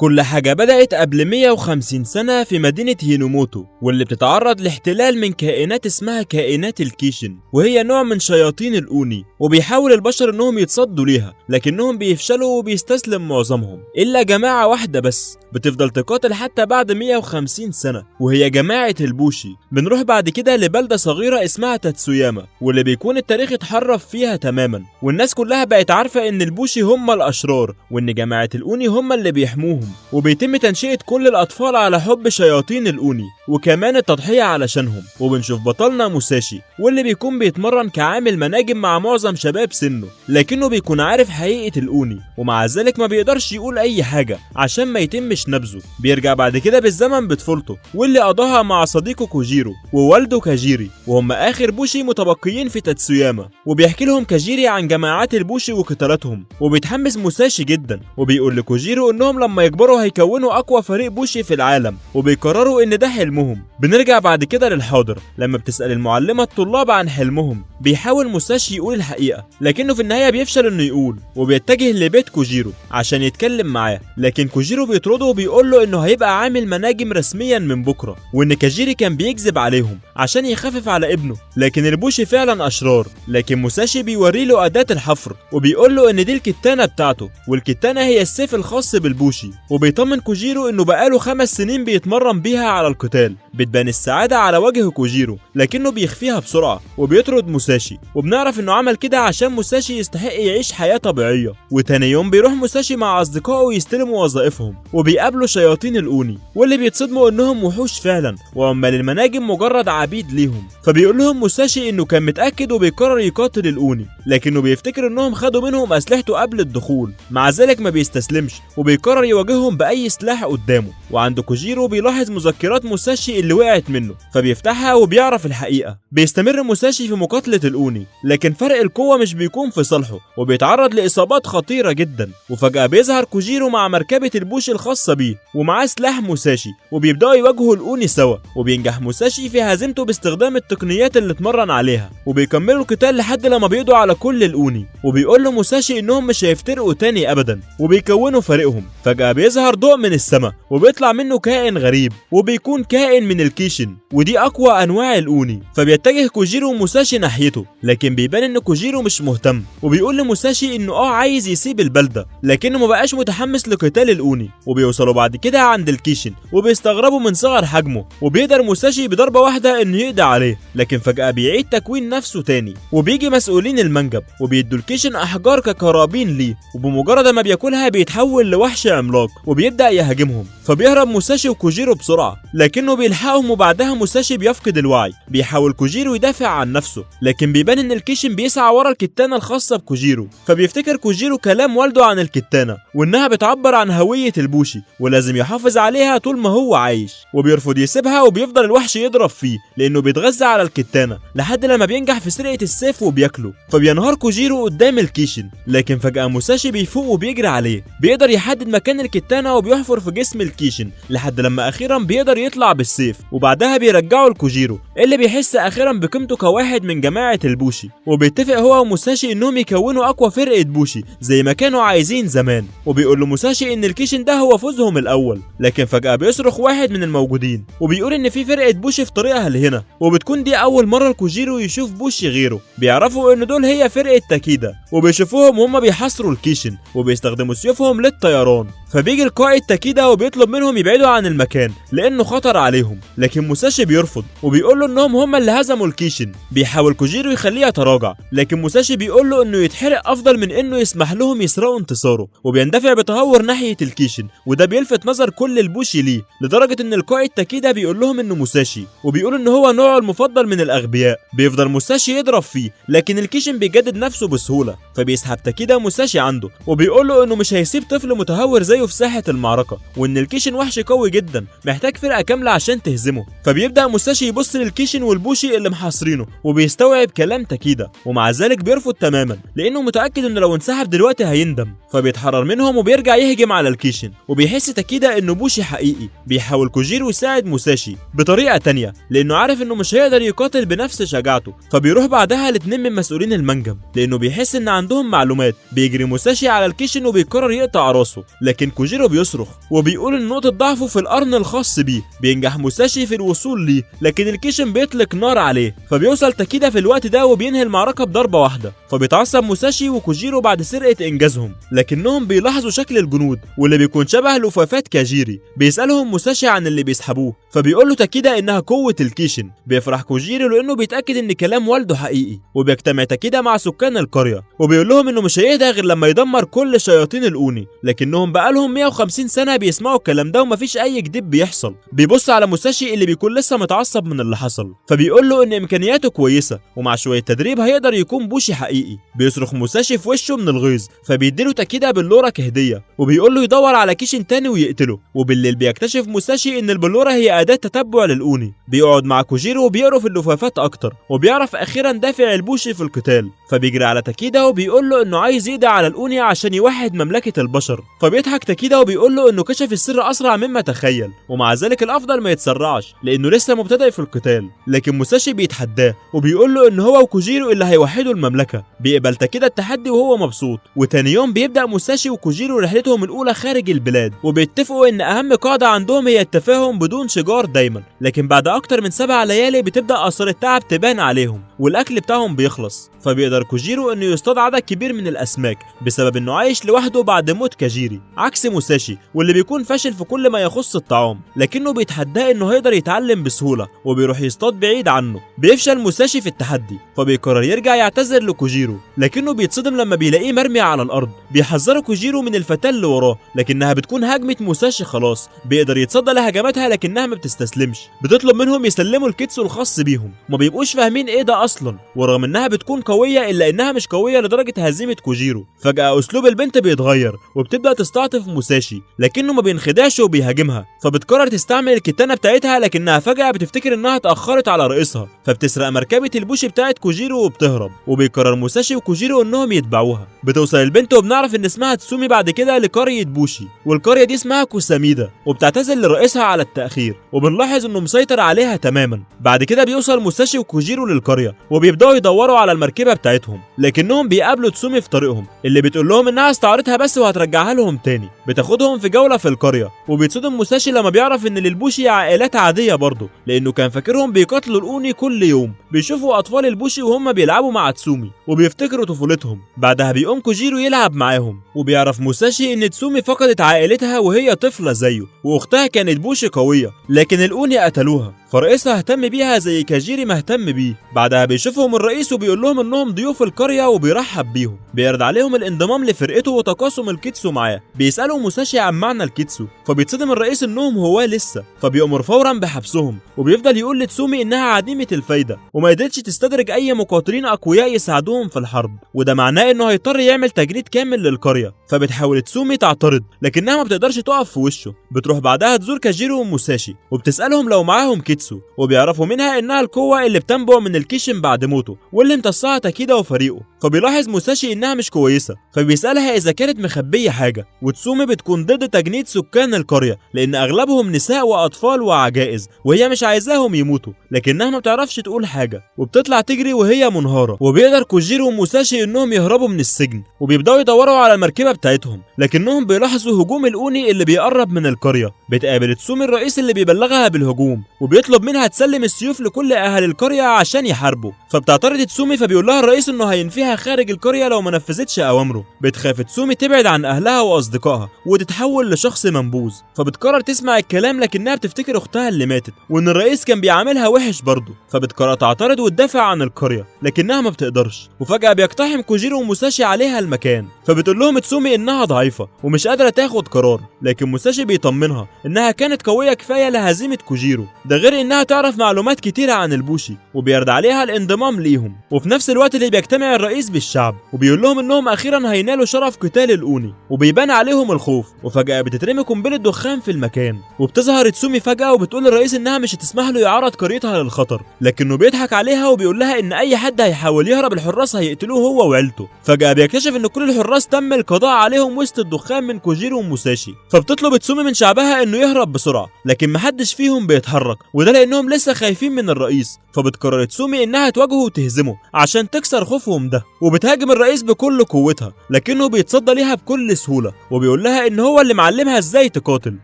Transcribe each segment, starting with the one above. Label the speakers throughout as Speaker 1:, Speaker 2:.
Speaker 1: كل حاجة بدأت قبل 150 سنة في مدينة هينوموتو، واللي بتتعرض لاحتلال من كائنات اسمها كائنات الكيشن، وهي نوع من شياطين الأوني، وبيحاول البشر انهم يتصدوا ليها، لكنهم بيفشلوا وبيستسلم معظمهم إلا جماعة واحدة بس بتفضل تقاتل حتى بعد 150 سنة، وهي جماعة البوشي. بنروح بعد كده لبلدة صغيرة اسمها تاتسوياما، واللي بيكون التاريخ اتحرف فيها تماما، والناس كلها بقت عارفة ان البوشي هم الأشرار، وان جماعة الأوني هم اللي بيحموهم، وبيتم تنشئة كل الأطفال على حب شياطين الأوني وكمان التضحية علشانهم. وبنشوف بطلنا موساشي، واللي بيكون بيتمرن كعامل مناجم مع معظم شباب سنه، لكنه بيكون عارف حقيقة الأوني، ومع ذلك ما بيقدرش يقول أي حاجة عشان ما يتمش نبذه. بيرجع بعد كده بالزمن بطفولته، واللي قضاها مع صديقه كوجيرو ووالده كاجيري، وهم آخر بوشي متبقيين في تاتسوياما. وبيحكي لهم كاجيري عن جماعات البوشي وقتالاتهم، وبيتحمس موساشي جدا، وبيقول لكوجيرو انهم لما يكبروا هيكونوا اقوى فريق بوشي في العالم، وبيقرروا ان ده حلمهم. بنرجع بعد كده للحاضر لما بتسأل المعلمة الطلاب عن حلمهم. بيحاول موساشي يقول الحقيقة، لكنه في النهاية بيفشل انه يقول، وبيتجه لبيت كوجيرو عشان يتكلم معاه، لكن كوجيرو بيطرده وبيقول له انه هيبقى عامل مناجم رسميا من بكرة، وان كاجيري كان بيكذب عليهم عشان يخفف على ابنه، لكن البوشي فعلا اشرار. لكن موساشي بيوري له أداة الحفر، وبيقول له ان دي الكتانة بتاعته، والكتانة هي السيف الخاص بالبوشي. وبيطمن كوجيرو انه بقاله 5 سنين بيتمرن بيها على القتال. بتبان السعادة على وجه كوجيرو، لكنه بيخفيها بسرعة وبيطرد موساشي، وبنعرف انه عمل كده عشان موساشي يستحق يعيش حياة طبيعية. وتاني يوم بيروح موساشي مع اصدقائه يستلموا وظائفهم، وبيقابلوا شياطين الأوني، واللي بيتصدموا انهم وحوش فعلا، وعمال المناجم مجرد عبيد ليهم. فبيقول لهم موساشي انه كان متأكد وبيقرر يقاتل الأوني، لكنه بيفتكر انهم خدوا منهم اسلحته قبل الدخول. مع ذلك ما بيستسلمش، وبيقرر يواجههم بأي سلاح قدامه. وعند كوجيرو بيلاحظ مذكرات موساشي اللي وقعت منه، فبيفتحها وبيعرف الحقيقة. بيستمر موساشي في مقاتلة الأوني، لكن فرق القوة مش بيكون في صالحه، وبيتعرض لإصابات خطيرة جدا. وفجأة بيظهر كوجيرو مع مركبة البوشي الخاصة بيه، ومعاه سلاح موساشي، وبيبدأوا يواجهوا الأوني سوا. وبينجح موساشي في هزيمته باستخدام التقنيات اللي اتمرن عليها، وبيكملوا القتال لحد لما بيقضوا على كل الأوني. وبيقول له موساشي انهم مش هيفترقوا تاني ابدا، وبيكونوا فريقهم. فجأة بيظهر ضوء من السماء، وبيطلع منه كائن غريب، وبيكون كائن من الكيشن، ودي اقوى انواع الأوني. فبيتجه كوجيرو وموساشي ناحيته، لكن بيبان ان كوجيرو مش مهتم، وبيقول لموساشي انه عايز يسيب البلدة، لكنه مبقاش متحمس لقتال الأوني. وبيوصلوا بعد كده عند الكيشن، وبيستغربوا من صغر حجمه، وبيقدر موساشي بضربة واحدة انه يقضي عليه. لكن فجأة بيعيد تكوين نفسه تاني، وبيجي مسؤولين المنجب وبيدوا الكيشن احجار كقرابين ليه، وبمجرد ما بياكلها بيتحول لوحش عملاق وبيبدأ يهاجمهم. فبيهرب موساشي وكوجيرو بسرعة، لكنه بيلحقهم، وبعدها موساشي بيفقد الوعي. بيحاول كوجيرو يدافع عن نفسه، لكن بيبان ان الكيشن بيسعى ورا الكتانة الخاصة بكوجيرو. فبيفتكر كوجيرو كلام والده عن الكتانة، وانها بتعبر عن هوية البوشي، ولازم يحافظ عليها طول ما هو عايش. وبيرفض يسيبها، وبيفضل الوحش يضرب فيه لانه بيتغذى على الكتانة، لحد لما بينجح في سرقة السيف وبياكله. فبينهار كوجيرو قدام الكيشن، لكن فجأة موساشي بيفوق وبيجري عليه. بيقدر يحدد مكان الكتانة وبيحفر في جسم الكيشن، لحد لما اخيرا بيقدر يطلع بالسيف. وبعدها بيرجعه لكوجيرو، اللي بيحس اخيرا بقيمته كواحد من جماعة البوشي. وبيتفق هو وموساشي انهم يكونوا اقوى فرقة بوشي زي ما كانوا عايزين زمان. وبيقول له موساشي ان الكيشن ده هو فوزهم الاول، لكن فجأة بيصرخ واحد من الموجودين، وبيقول ان في فرقة بوشي في طريقها لهنا. وبتكون دي اول مرة كوجيرو يشوف بوشي غيره. بيعرفوا ان دول هي فرقة تاكيدا، وبيشوفوهم وهم بيحاصروا الكيشن، وبيستخدموا سيوفهم للطيران. فبيجي القائد تاكيدا وبيطلب منهم يبعدوا عن المكان لانه خطر عليهم، لكن موساشي بيرفض، وبيقول له انهم هم اللي هزموا الكيشن. بيحاول كوجيرو يخليه يتراجع، لكن موساشي بيقول له انه يتحرق افضل من انه يسمح لهم يسرقوا انتصاره. وبيندفع بتهور ناحية الكيشن، وده بيلفت نظر كل البوشي ليه، لدرجة ان القائد تاكيدا بيقول لهم انه موساشي، وبيقول ان هو نوعه المفضل من الاغبياء. بيفضل موساشي يضرب فيه، لكن الكيشن بيجدد نفسه بسهولة. فبيسحب تاكيدا موساشي عنده، وبيقول له انه مش هيسيب طفل متهور زيه في ساحة المعركة، وان الكيشن وحش قوي جدا محتاج فرقة كاملة عشان تهزمه. فبيبدأ موساشي يبص للكيشن والبوشي اللي محاصرينه وبيستوعب كلام تاكيدا، ومع ذلك بيرفض تماما لانه متأكد انه لو انسحب دلوقتي هيندم. فبيتحرر منهم وبيرجع يهجم على الكيشن، وبيحس تاكيدا انه بوشي حقيقي. بيحاول كوجيرو يساعد موساشي بطريقة تانية لانه عارف انه مش هيقدر يقاتل بنفس شجاعته. فبيروح بعدها لاتنين من مسؤولين المنجم لانه بيحس ان عندهم معلومات. بيجري موساشي على الكيشن وبيقرر يقطع راسه، لكن كوجيرو بيصرخ وبيقول ان نقطة ضعفه في القرن الخاص بيه. بينجح موساشي في الوصول ليه، لكن الكيشن بيطلق نار عليه. فبيوصل تاكيدا في الوقت ده وبينهي المعركة بضربة واحدة. فبيتعصب موساشي وكوجيرو بعد سرقة انجازهم، لكنهم بيلاحظوا شكل الجنود واللي بيكون شبه لفافات كاجيري. بيسألهم موساشي عن اللي بيسحبوه، فبيقول له تاكيدا انها قوة الكيشن. بيفرح كوجيرو لانه بيتأكد ان كلام والده حقيقي. وبيجتمع تاكيدا مع سكان القرية وبيقول لهم انه مش هيهدى غير لما يدمر كل شياطين الاوني، لكنهم بقالهم 150 سنة بيسمعوا الكلام ده ومفيش اي جديد بيحصل. بيبص على موساشي اللي بيكون لسه متعصب من اللي حصل، فبيقول له ان امكانياته كويسة ومع شوية تدريب هيقدر يكون بوشي حقيقي. بيصرخ موساشي في وشه من الغيظ، فبيديله تاكيدا بلورة كهدية وبيقول له يدور على كيشن تاني ويقتله. وبالليل بيكتشف موساشي ان البلورة هي أداة تتبع للأوني. بيقعد مع كوجيرو وبيقروا في اللفافات اكتر، وبيعرف اخيرا دافع البوشي في القتال. فبيجري على تاكيدا وبيقول له انه عايز يقضي على الأوني عشان يوحد مملكة البشر. فبيضحك تاكيدا وبيقول له انه كشف السر اسرع مما تخيل، ومع ذلك الافضل ما يتسرعش لانه لسه مبتدئ في القتال. لكن موساشي بيتحداه وبيقول له ان هو وكوجيرو اللي هيوحدوا المملكة. بيقبل تاكيدا التحدي وهو مبسوط. وتاني يوم بيبدأ موساشي وكوجيرو رحلتهم الاولى خارج البلاد، وبيتفقوا ان اهم قاعدة عندهم هي التفاهم بدون شجار دايما. لكن بعد اكتر من 7 ليالي بتبدأ اثار التعب تبان عليهم والاكل بتاعهم بيخلص. فبيقدر كوجيرو انه يصطاد عدد كبير من الاسماك بسبب انه عايش لوحده بعد موت كاجيري، عكس موساشي واللي بيكون فاشل في كل ما يخص الطعام. لكنه بيتحداه انه هيقدر يتعلم بسهولة وبيروح يصطاد بعيد عنه. بيفشل موساشي في التحدي فبيقرر يرجع يعتذر لكوجيرو، لكنه بيتصدم لما بيلاقيه مرمي على الارض. بيحذره كوجيرو من الفتاة اللي وراه، لكنها بتكون هجمة موساشي خلاص. بيقدر يتصدى لهجماتها لكنها ما بتستسلمش. بتطلب منهم يسلموا الكيتسو الخاص بيهم، ما بيبقوش فاهمين ايه ده اصلا. ورغم انها بتكون قوية الا انها مش قوية لدرجة هزيمة كوجيرو. فجأة اسلوب البنت بيتغير وبتبدأ تستعطف موساشي، لكنه ما بينخدعش وبيهاجمها. فبتقرر تستعمل الكتانة بتاعتها، لكنها فجأة بتفتكر انها اتأخرت على رئيسها، فبتسرق مركبة البوشي بتاعت كوجيرو وبتهرب. وبيقرر موساشي وكوجيرو انهم يتبعوها. بتوصل البنت وبنعرف ان اسمها تسومي بعد كده لقرية بوشي، والقرية دي اسمها كوساميدا، وبتعتذر لرئيسها على التأخير. وبنلاحظ انه مسيطر عليها تماما. بعد كده بيوصل موساشي وكوجيرو للقرية وبيبدأوا يدوروا على المركبة بتاعتهم، لكنهم بيقابلوا تسومي في طريقهم اللي بتقول لهم انها استعارتها بس وهترجعها لهم تاني. بتاخدهم في جولة في القرية، وبيتصدم موساشي لما بيعرف ان للبوشي عائلات عادية برضه، لانه كان فاكرهم بيقاتلوا الاوني كل يوم. بيشوفوا اطفال البوشي وهم بيلعبوا مع تسومي وبيفتكروا طفولتهم. بعدها بيقوم كوجيرو يلعب معاهم، وبيعرف موساشي ان تسومي فقدت عائلتها وهي طفلة زيه، واختها كانت بوشي قوية لكن الاوني قتلوها. فرئيسها اهتم بيها زي كاجيري ما اهتم بيه. بعدها بيشوفهم الرئيس وبيقول لهم انهم ضيوف القرية وبيرحب بيهم. بيرد عليهم الانضمام لفرقته وتقاسم الكيتسو معاه. بيسألوا موساشي عن معنى الكيتسو، فبيتصدم الرئيس انهم هواه لسه، فبيأمر فورا بحبسهم. وبيفضل يقول لتسومي انها عديمة الفايدة وما قدرتش تستدرج اي مقاتلين اقوياء يساعدوهم في الحرب، وده معناه انه هيضطر يعمل تجنيد كامل للقرية. فبتحاول تسومي تعترض لكنها ما بتقدرش تقف في وشه. بتروح بعدها تزور كاجيرو وموساشي وبتسألهم لو معاهم كيتسو، وبيعرفوا منها انها القوة اللي بتنبع من الكيشن بعد موته واللي امتصها تاكيدا وفريقه. فبيلاحظ موساشي انها مش كويسة، فبيسألها اذا كانت مخبية حاجة. وتسومي بتكون ضد تجنيد سكان القرية لان اغلبهم نساء واطفال وعجائز، وهي مش عايزاهم يموتوا، لكنها ما بتعرفش تقول حاجة وبتطلع تجري وهي منهارة. وبيقدر كوجيرو وموساشي انهم يهربوا من السجن، وبيبداوا يدوروا على المركبة بتاعتهم، لكنهم بيلاحظوا هجوم الاوني اللي بيقرب من القرية. بتقابل تسومي الرئيس اللي بيبلغها بالهجوم، وبيطلب منها تسلم السيوف لكل اهل القرية عشان يحاربوا. فبتعترض تسومي، فبيقول لها الرئيس انه هينفيها خارج القرية لو ما نفذتش اوامره. بتخاف تسومي تبعد عن اهلها واصدقائها وتتحول لشخص منبوذ. فبتقرر تسمع الكلام، لكنها بتفتكر اختها اللي ماتت وان الرئيس كان بيعاملها وحش برضه. فبتقرر تعترض وتدافع عن القرية، لكنها ما بتقدرش. وفجأة بيقتحم كوجيرو وموساشي عليها المكان، فبتقول لهم تسومي انها ضعيفة ومش قادرة تاخد قرار، لكن موساشي بيطمنها انها كانت قوية كفاية لهزيمة كوجيرو، ده غير انها تعرف معلومات كتيرة عن البوشي، وبيرد عليها الانضمام ليهم. وفي نفس الوقت اللي بيجتمع الرئيس بالشعب وبيقول لهم انهم اخيرا هينالوا شرف قتال الاوني، وبيبان عليهم الخوف. وفجأة بتترمي قنبلة دخان في المكان. وبتظهر تسومي فجأة وبتقول للرئيس انها مش هتسمح له يعرض قريتها للخطر، لكنه بيضحك عليها وبيقول لها ان اي حد هيحاول يهرب الحراس هيقتلوه هو وعيلته. فجأة بيكتشف ان كل الحراس تم القضاء عليهم وسط الدخان من كوجيرو وموساشي. فبتطلب تسومي من شعبها انه يهرب بسرعة، لكن محدش فيهم بيتحرك، وده لانهم لسه خايفين من الرئيس. فبتقرر تسومي انها تواجهه وتهزمه عشان تكسر خوفهم ده، وبتهاجم الرئيس بكل قوتها، لكنه بيتصدى ليها بكل سهولة وبيقول لها ان هو اللي معلمها ازاي تقاتل.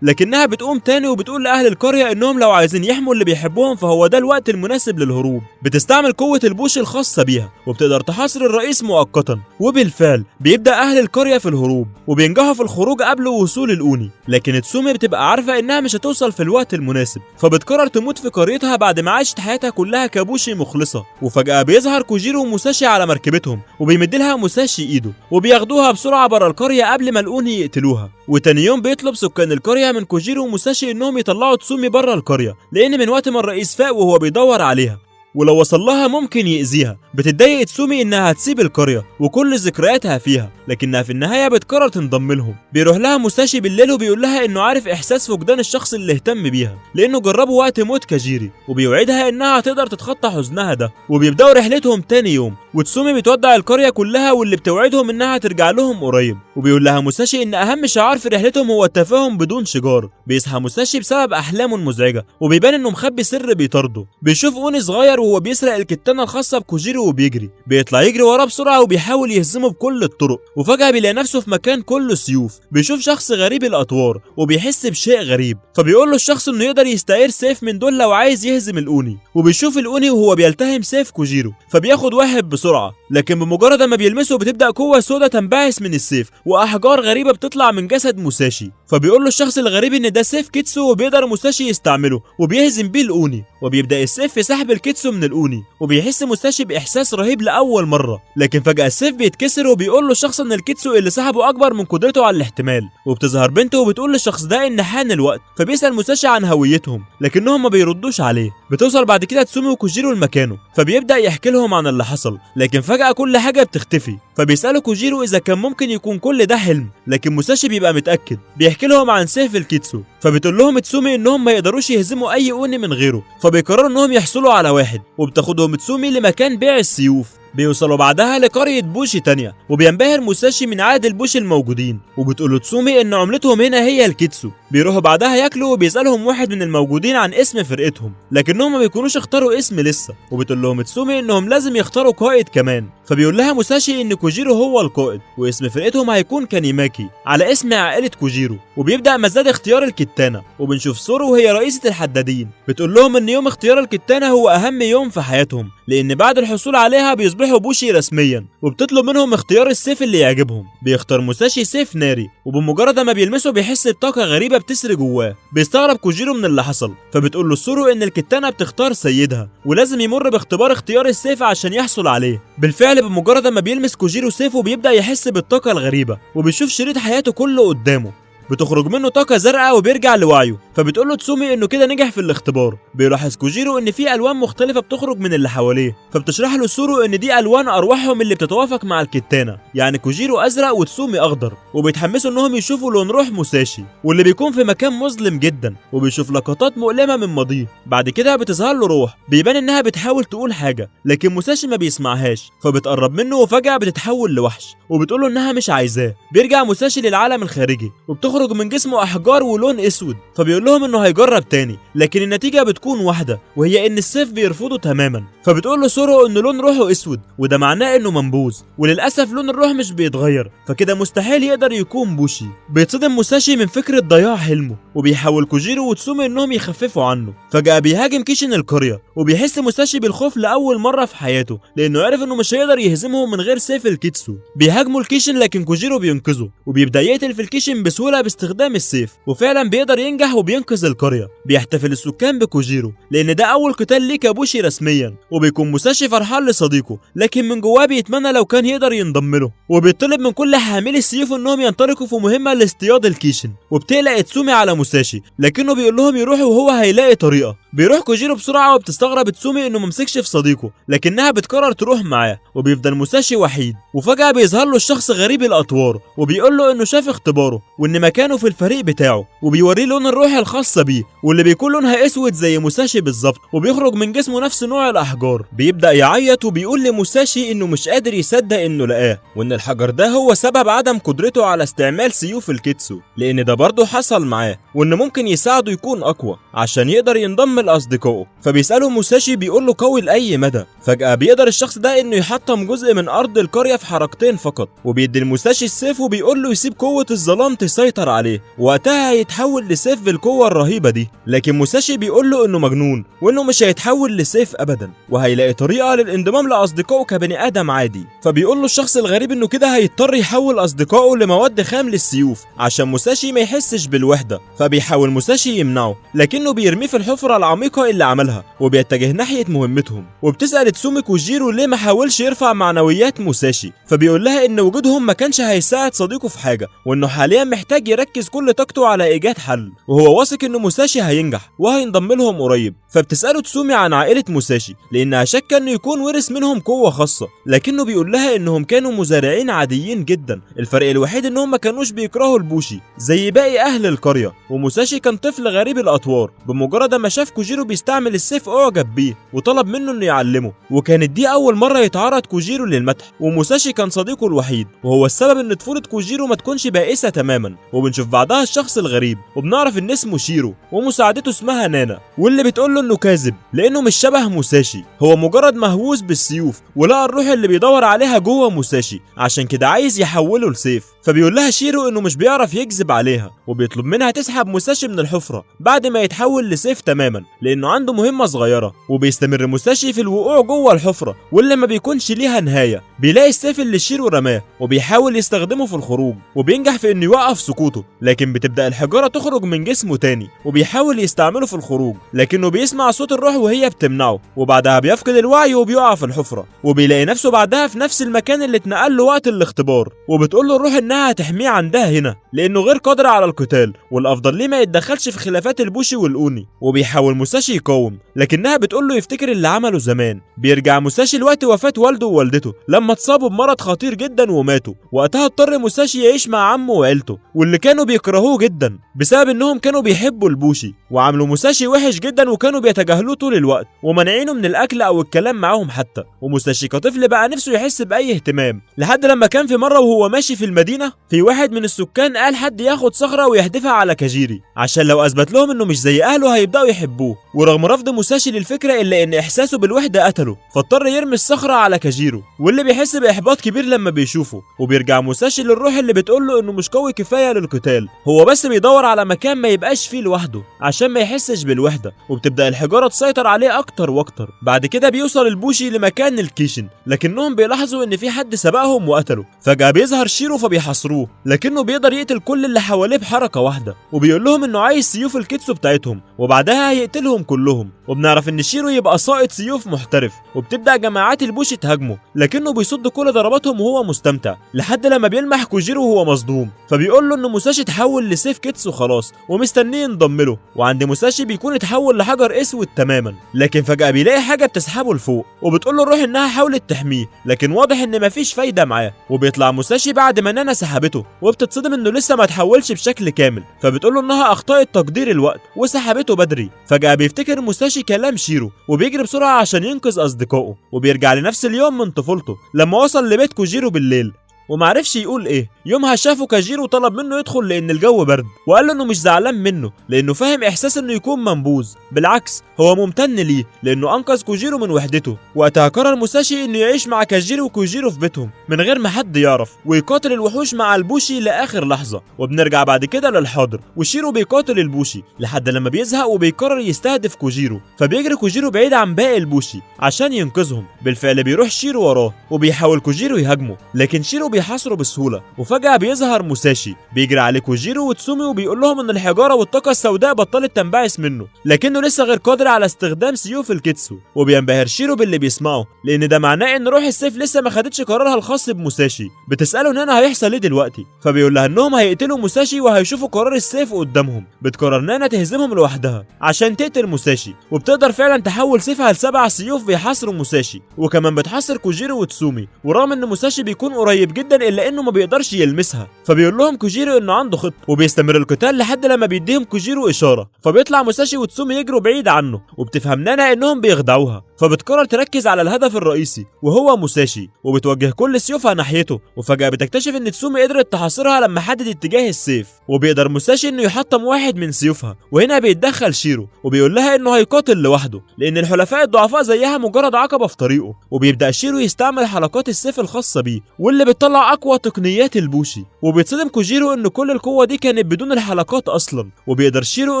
Speaker 1: لكنها بتقوم تاني وبتقول لاهل القرية انهم لو عايزين يحموا اللي بيحبوهم فهو ده الوقت المناسب للهروب. بتستعمل قوة البوش الخاصة بيها وبتقدر تحاصر الرئيس مؤقتا، وبالفعل بيبدأ اهل القرية في الهروب وبينجحوا في الخروج قبل وصول الاوني. لكن تسومي بتبقى عارفة انها مش هتوصل في الوقت المناسب، فبتقرر تموت في قريتها بعد ما عاشت حياتها كلها كبوشي مخلصة. وفجأة بيظهر كوجيرو وموساشي على مركبتهم وبيمدلها موساشي ايده وبياخدوها بسرعة برا القرية قبل ما الاوني يقتلوها. وتاني يوم بيطلب سكان القرية من كوجيرو وموساشي انهم يطلعوا تسومي برا القرية، لان من وقت ما الرئيس فاق وهو بيدور عليها ولو وصل لها ممكن يأذيها. بتتضايق تسومي انها هتسيب القرية وكل ذكرياتها فيها، لكنها في النهاية بتقرر تنضم لهم. بيروح لها موساشي بالليل وبيقول لها انه عارف احساس فقدان الشخص اللي اهتم بيها لانه جربه وقت موت كاجيري، وبيوعدها انها هتقدر تتخطى حزنها ده. وبيبداوا رحلتهم تاني يوم، وتسومي بتودع القرية كلها واللي بتوعدهم انها ترجع لهم قريب. وبيقول لها موساشي ان اهم شعار في رحلتهم هو التفاهم بدون شجار. بيصحى موساشي بسبب احلامه المزعجة وبيبان انه مخبي سر بيطارده. بيشوف اوني صغير وهو بيسرق الكتانة الخاصة بكوجيرو وبيجري، بيطلع يجري وراه بسرعة وبيحاول يهزمه بكل الطرق. وفجأة بيلاقي نفسه في مكان كله سيوف. بيشوف شخص غريب الأطوار وبيحس بشيء غريب، فبيقول له الشخص انه يقدر يستعير سيف من دول لو عايز يهزم الأوني. وبيشوف الأوني وهو بيلتهم سيف كوجيرو، فبياخد واحد بسرعة، لكن بمجرد ما بيلمسه بتبدأ قوة سودا تنبعث من السيف وأحجار غريبة بتطلع من جسد موساشي. فبيقول له الشخص الغريب ان ده سيف كيتسو وبيقدر موساشي يستعمله وبيهزم بيه الأوني. وبيبدأ السيف في سحب الكيتسو من الأوني، وبيحس موساشي بإحساس رهيب لأول مرة. لكن فجأة السيف بيتكسر وبيقول له الشخص ان الكيتسو اللي سحبه أكبر من قدرته على الاحتمال. وبتظهر بنته وبتقول للشخص ده ان حان الوقت، فبيسأل موساشي عن هويتهم لكنهم ما بيردوش عليه. بتوصل بعد كده تسومي وكوجيرو لمكانه، فبيبدأ يحكي لهم عن اللي حصل، لكن فجأة كل حاجة بتختفي. فبيسألوا كوجيرو إذا كان ممكن يكون كل ده حلم، لكن موساشي بيبقى متأكد. بيحكي لهم عن سيف الكيتسو، فبتقول لهم تسومي انهم ما يقدروش يهزموا اي اوني من غيره، فبيقرروا انهم يحصلوا على واحد. وبتاخدهم تسومي لمكان بيع السيوف. بيوصلوا بعدها لقرية بوشي تانية، وبينبهر موساشي من عدد البوشي الموجودين، وبتقول له تسومي ان عملتهم هنا هي الكيتسو. بيروحوا بعدها ياكلوا، وبيسألهم واحد من الموجودين عن اسم فرقتهم، لكنهم ما بيكونوش اختاروا اسم لسه. وبتقول لهم تسومي انهم لازم يختاروا قائد كمان، فبيقول لها موساشي ان كوجيرو هو القائد، واسم فرقتهم هيكون كانيماكي على اسم عائلة كوجيرو. وبيبدأ مزاد اختيار الكتانة، وبنشوف سورو وهي رئيسة الحدادين بتقول لهم ان يوم اختيار الكتانة هو اهم يوم في حياتهم، لان بعد الحصول عليها بيصبحوا بوشي رسميا. وبتطلب منهم اختيار السيف اللي يعجبهم. بيختار موساشي سيف ناري، وبمجرد ما بيلمسه بيحس بطاقة غريبة بتسري جواه. بيستغرب كوجيرو من اللي حصل، فبتقول له سورو ان الكتانة بتختار سيدها ولازم يمر باختبار اختيار السيف عشان يحصل عليه. بالفعل بمجرد ما بيلمس كوجيرو سيفه بيبدأ يحس بالطاقة الغريبة، وبيشوف شريط حياته كله قدامه بتخرج منه طاقة زرقاء وبيرجع لوعيه. فبتقول له تسومي انه كده نجح في الاختبار. بيلاحظ كوجيرو ان في الوان مختلفة بتخرج من اللي حواليه، فبتشرح له سورو ان دي الوان ارواحهم اللي بتتوافق مع الكتانة، يعني كوجيرو ازرق وتسومي اخضر. وبيتحمسوا انهم يشوفوا لون روح موساشي واللي بيكون في مكان مظلم جدا، وبيشوف لقطات مؤلمة من ماضيه. بعد كده بتظهر له روح بيبان انها بتحاول تقول حاجة، لكن موساشي ما بيسمعهاش، فبتقرب منه وفجأة بتتحول لوحش وبتقول له انها مش عايزاه. بيرجع موساشي للعالم الخارجي وبتخرج من جسمه احجار ولون اسود، فبيقول لهم انه هيجرب تاني، لكن النتيجة بتكون واحدة، وهي ان السيف بيرفضه تماما. فبتقول له سورو ان لون روحه اسود، وده معناه انه منبوذ، وللاسف لون الروح مش بيتغير، فكده مستحيل يقدر يكون بوشي. بيتصدم موساشي من فكرة ضياع حلمه، وبيحاول كوجيرو وتسومي انهم يخففوا عنه. فجأة بيهاجم كيشن القرية، وبيحس موساشي بالخوف لأول مرة في حياته، لانه عرف انه مش هيقدر يهزمهم من غير سيف الكيتسو. بيهاجموا الكيشن لكن كوجيرو بينقذه، وبيبدأ يقتل في الكيشن بسهولة باستخدام السيف، وفعلا بيقدر ينجح بينقذ القرية. بيحتفل السكان بكوجيرو لان ده اول قتال ليه كابوشي رسميا، وبيكون موساشي فرحان لصديقه، لكن من جواه بيتمنى لو كان يقدر ينضم له. وبيطلب من كل حاملي السيوف انهم ينطلقوا في مهمة لاصطياد الكيشن. وبتقلق تسومي على موساشي لكنه بيقول لهم يروحوا وهو هيلاقي طريقة. بيروح كوجيرو بسرعة وبتستغرب تسومي انه ممسكش في صديقه لكنها بتقرر تروح معاه. وبيفضل موساشي وحيد، وفجأة بيظهر له الشخص غريب الاطوار وبيقول له انه شاف اختباره وان مكانه في الفريق بتاعه، وبيوريه لون الروح الخاصة بيه واللي بيكون لونها اسود زي موساشي بالظبط، وبيخرج من جسمه نفس نوع الاحجار. بيبدأ يعيط وبيقول لموساشي انه مش قادر يصدق انه لقاه، وان الحجر ده هو سبب عدم قدرته على استعمال سيوف الكيتسو، لان ده برضه حصل معاه، وان ممكن يساعده يكون اقوى عشان يقدر ينضم لاصدقائه. فبيسأله موساشي بيقول له قوي لاي مدى. فجأة بيقدر الشخص ده انه يحطم جزء من ارض القرية في حركتين فقط، وبيدي لموساشي السيف وبيقول له يسيب قوة الظلام تسيطر عليه، وقتها هيتحول لسيف بالقوة الرهيبة دي. لكن موساشي بيقول له انه مجنون وانه مش هيتحول لسيف ابدا، وهيلاقي طريقة للانضمام لاصدقائه كبني ادم عادي. فبيقول له الشخص الغريب انه كده هيضطر يحول اصدقائه لمواد خام للسيوف عشان موساشي ما يحسش بالوحدة. فبيحاول موساشي يمنعه لكنه بيرميه في الحفرة العميقة اللي عملها، وبيتجه ناحية مهمتهم. وبتسأل تسومي كوجيرو ليه ما حاولش يرفع معنويات موساشي، فبيقول لها ان وجودهم ما كانش هيساعد صديقه في حاجة، وانه حاليا محتاج يركز كل طاقته على ايجاد حل، وهو واثق ان موساشي هينجح وهينضم لهم قريب. فبتسأله تسومي عن عائلة موساشي لانها شاكة انه يكون ورث منهم قوة خاصة، لكنه بيقول لها انهم كانوا مزارعين عاديين جدا، الفرق الوحيد انهم ما كانوش بيكرهوا البوشي زي باقي اهل القرية. وموساشي كان طفل غريب الاطوار، بمجرد ما شاف كوجيرو بيستعمل السيف اعجب بيه وطلب منه انه يعلمه، وكانت دي اول مرة يتعرض كوجيرو للمدح. وموساشي كان صديقه الوحيد، وهو السبب ان طفولة كوجيرو ما تكونش بائسة تماما. وبنشوف بعدها الشخص الغريب، وبنعرف ان اسمه شيرو ومساعدته اسمها نانا، واللي بتقول له انه كاذب لانه مش شبه موساشي، هو مجرد مهووس بالسيوف ولقى الروح اللي بيدور عليها جوه موساشي، عشان كده عايز يحوله لسيف. فبيقول لها شيرو انه مش بيعرف يكذب عليها، وبيطلب منها تسحب موساشي من الحفرة بعد ما يتحول لسيف تماما لانه عنده مهمة صغيرة. وبيستمر موساشي في الوقوع جوه الحفرة واللي ما بيكونش ليها نهاية. بيلاقي السيف اللي شيرو رماه وبيحاول يستخدمه في الخروج، وبينجح في انه يوقف سقوطه، لكن بتبدأ الحجارة تخرج من جسمه تاني، وبيحاول يستعمله في الخروج لكنه بيسمع صوت الروح وهي بتمنعه، وبعدها بيفقد الوعي وبيقع في الحفرة. وبيلاقي نفسه بعدها في نفس المكان اللي اتنقل له وقت الاختبار، وبتقول له الروح انها هتحميه عندها هنا لانه غير قادر على القتال، والافضل ليه ما يتدخلش في خلافات البوشي والاوني. وبيحاول موساشي يقاوم لكنها بتقول له يفتكر اللي عمله زمان. بيرجع موساشي لوقت وفاة والده ووالدته لما اتصابوا بمرض خطير جدا وماتوا، وقتها اضطر موساشي يعيش مع عمه وعيلته واللي كانوا بيكرهوه جدا بسبب انهم كانوا بيحبوا البوشي، وعاملوا موساشي وحش جدا وكانوا بيتجاهلوه طول الوقت ومانعينه من الاكل او الكلام معاهم حتى. وموساشي كطفل بقى نفسه يحس باي اهتمام، لحد لما كان في مره وهو ماشي في المدينه في واحد من السكان قال حد ياخد صخره ويحدفها على كاجيري عشان لو اثبت لهم انه مش زي اهله هيبداوا يحبوه. ورغم رفض موساشي للفكره الا ان احساسه بالوحده قتله، فاضطر يرمي الصخره على كاجيرو واللي بيحس باحباط كبير لما بيشوفه. وبيرجع موساشي للروح اللي بتقول له انه مش قوي كفايه للقتال، هو بس بيدور على مكان ما يبقاش فيه لوحده عشان ما يحسش بالوحده. وبتبدا الحجاره تسيطر عليه اكتر واكتر. بعد كده بيوصل البوشي لمكان الكيشن، لكنهم بيلاحظوا ان في حد سبقهم وقتله. فجاه بيظهر شيرو فبيحاصروه، لكنه بيقدر يقتل كل اللي حواليه بحركه واحده، وبيقول لهم انه عايز سيوف الكيتسو بتاعتهم وبعدها هيقتلهم كلهم. وبنعرف ان شيرو يبقى سائق سيوف محترف، وبتبدا جماعات البوشي تهاجمه لكنه بيصد كل ضرباتهم وهو مستمتع، لحد لما بيلمح كوجيرو وهو مصدوم، فبيقول له ان موساشي اتحول لسيف كيتسو خلاص ومستنيه ينضم له. وعند موساشي بيكون اتحول لحجر اسود تماما، لكن فجاه بيلاقي حاجه بتسحبه لفوق، وبتقول له الروح انها حاولت تحميه لكن واضح ان مفيش فايده معاه. وبيطلع موساشي بعد ما نانا سحبته، وبتتصدم انه لسه ما اتحولش بشكل كامل، فبتقول له انها اخطأت تقدير الوقت وسحبته بدري. فجاه بيفتكر موساشي كلام شيرو وبيجري بسرعه عشان ينقذ اصدقائه، وبيرجع لنفس اليوم من طفولته لما وصل لبيت كوجيرو بالليل ومعرفش يقول ايه. يومها شافه كاجيرو وطلب منه يدخل لان الجو برد، وقال له انه مش زعلان منه لانه فاهم احساس انه يكون منبوذ، بالعكس هو ممتن ليه لانه انقذ كوجيرو من وحدته. وقتها قرر موساشي انه يعيش مع كاجيرو وكوجيرو في بيتهم من غير ما حد يعرف، ويقاتل الوحوش مع البوشي لاخر لحظه. وبنرجع بعد كده للحاضر، وشيرو بيقاتل البوشي لحد لما بيزهق وبيقرر يستهدف كوجيرو، فبيجري كوجيرو بعيد عن باقي البوشي عشان ينقذهم. بالفعل بيروح شيرو وراه وبيحاول كوجيرو يهاجمه، لكن شيرو بيحاصروا بسهوله، وفجاه بيظهر موساشي بيجري عليه كوجيرو وتسومي وبيقول لهم ان الحجاره والطاقه السوداء بطلت تنبعث منه، لكنه لسه غير قادر على استخدام سيوف الكيتسو. وبينبهر شيرو باللي بيسمعه لان ده معناه ان روح السيف لسه ما خدتش قرارها الخاص بموساشي. بتساله نانا هيحصل ايه دلوقتي، فبيقول لها انهم هيقتلوا موساشي وهيشوفوا قرار السيف قدامهم. بتقرر نانا تهزمهم لوحدها عشان تقتل موساشي، وبتقدر فعلا تحول سيفها ل7 سيوف بيحاصروا موساشي، وكمان بتحاصر كوجيرو وتسومي. ورغم ان موساشي بيكون قريب جدا الا انه ما بيقدرش يلمسها، فبيقول لهم كوجيرو انه عنده خطه، وبيستمر القتال لحد لما بيديهم كوجيرو اشاره، فبيطلع موساشي وتسومي يجروا بعيد عنه. وبتفهم نانا انهم بيخدعوها، فبتقرر تركز على الهدف الرئيسي وهو موساشي، وبتوجه كل سيوفها ناحيته. وفجاه بتكتشف ان تسومي قدرت تحاصرها لما حدد اتجاه السيف، وبيقدر موساشي انه يحطم واحد من سيوفها. وهنا بيتدخل شيرو وبيقول لها انه هيقاتل لوحده لان الحلفاء الضعفاء زيها مجرد عقبه في طريقه. وبيبدا شيرو يستعمل حلقات السيف الخاصه بيه واللي بتطلع اقوى تقنيات البوشي. وبيتصدم كوجيرو ان كل القوه دي كانت بدون الحلقات اصلا. وبيقدر شيرو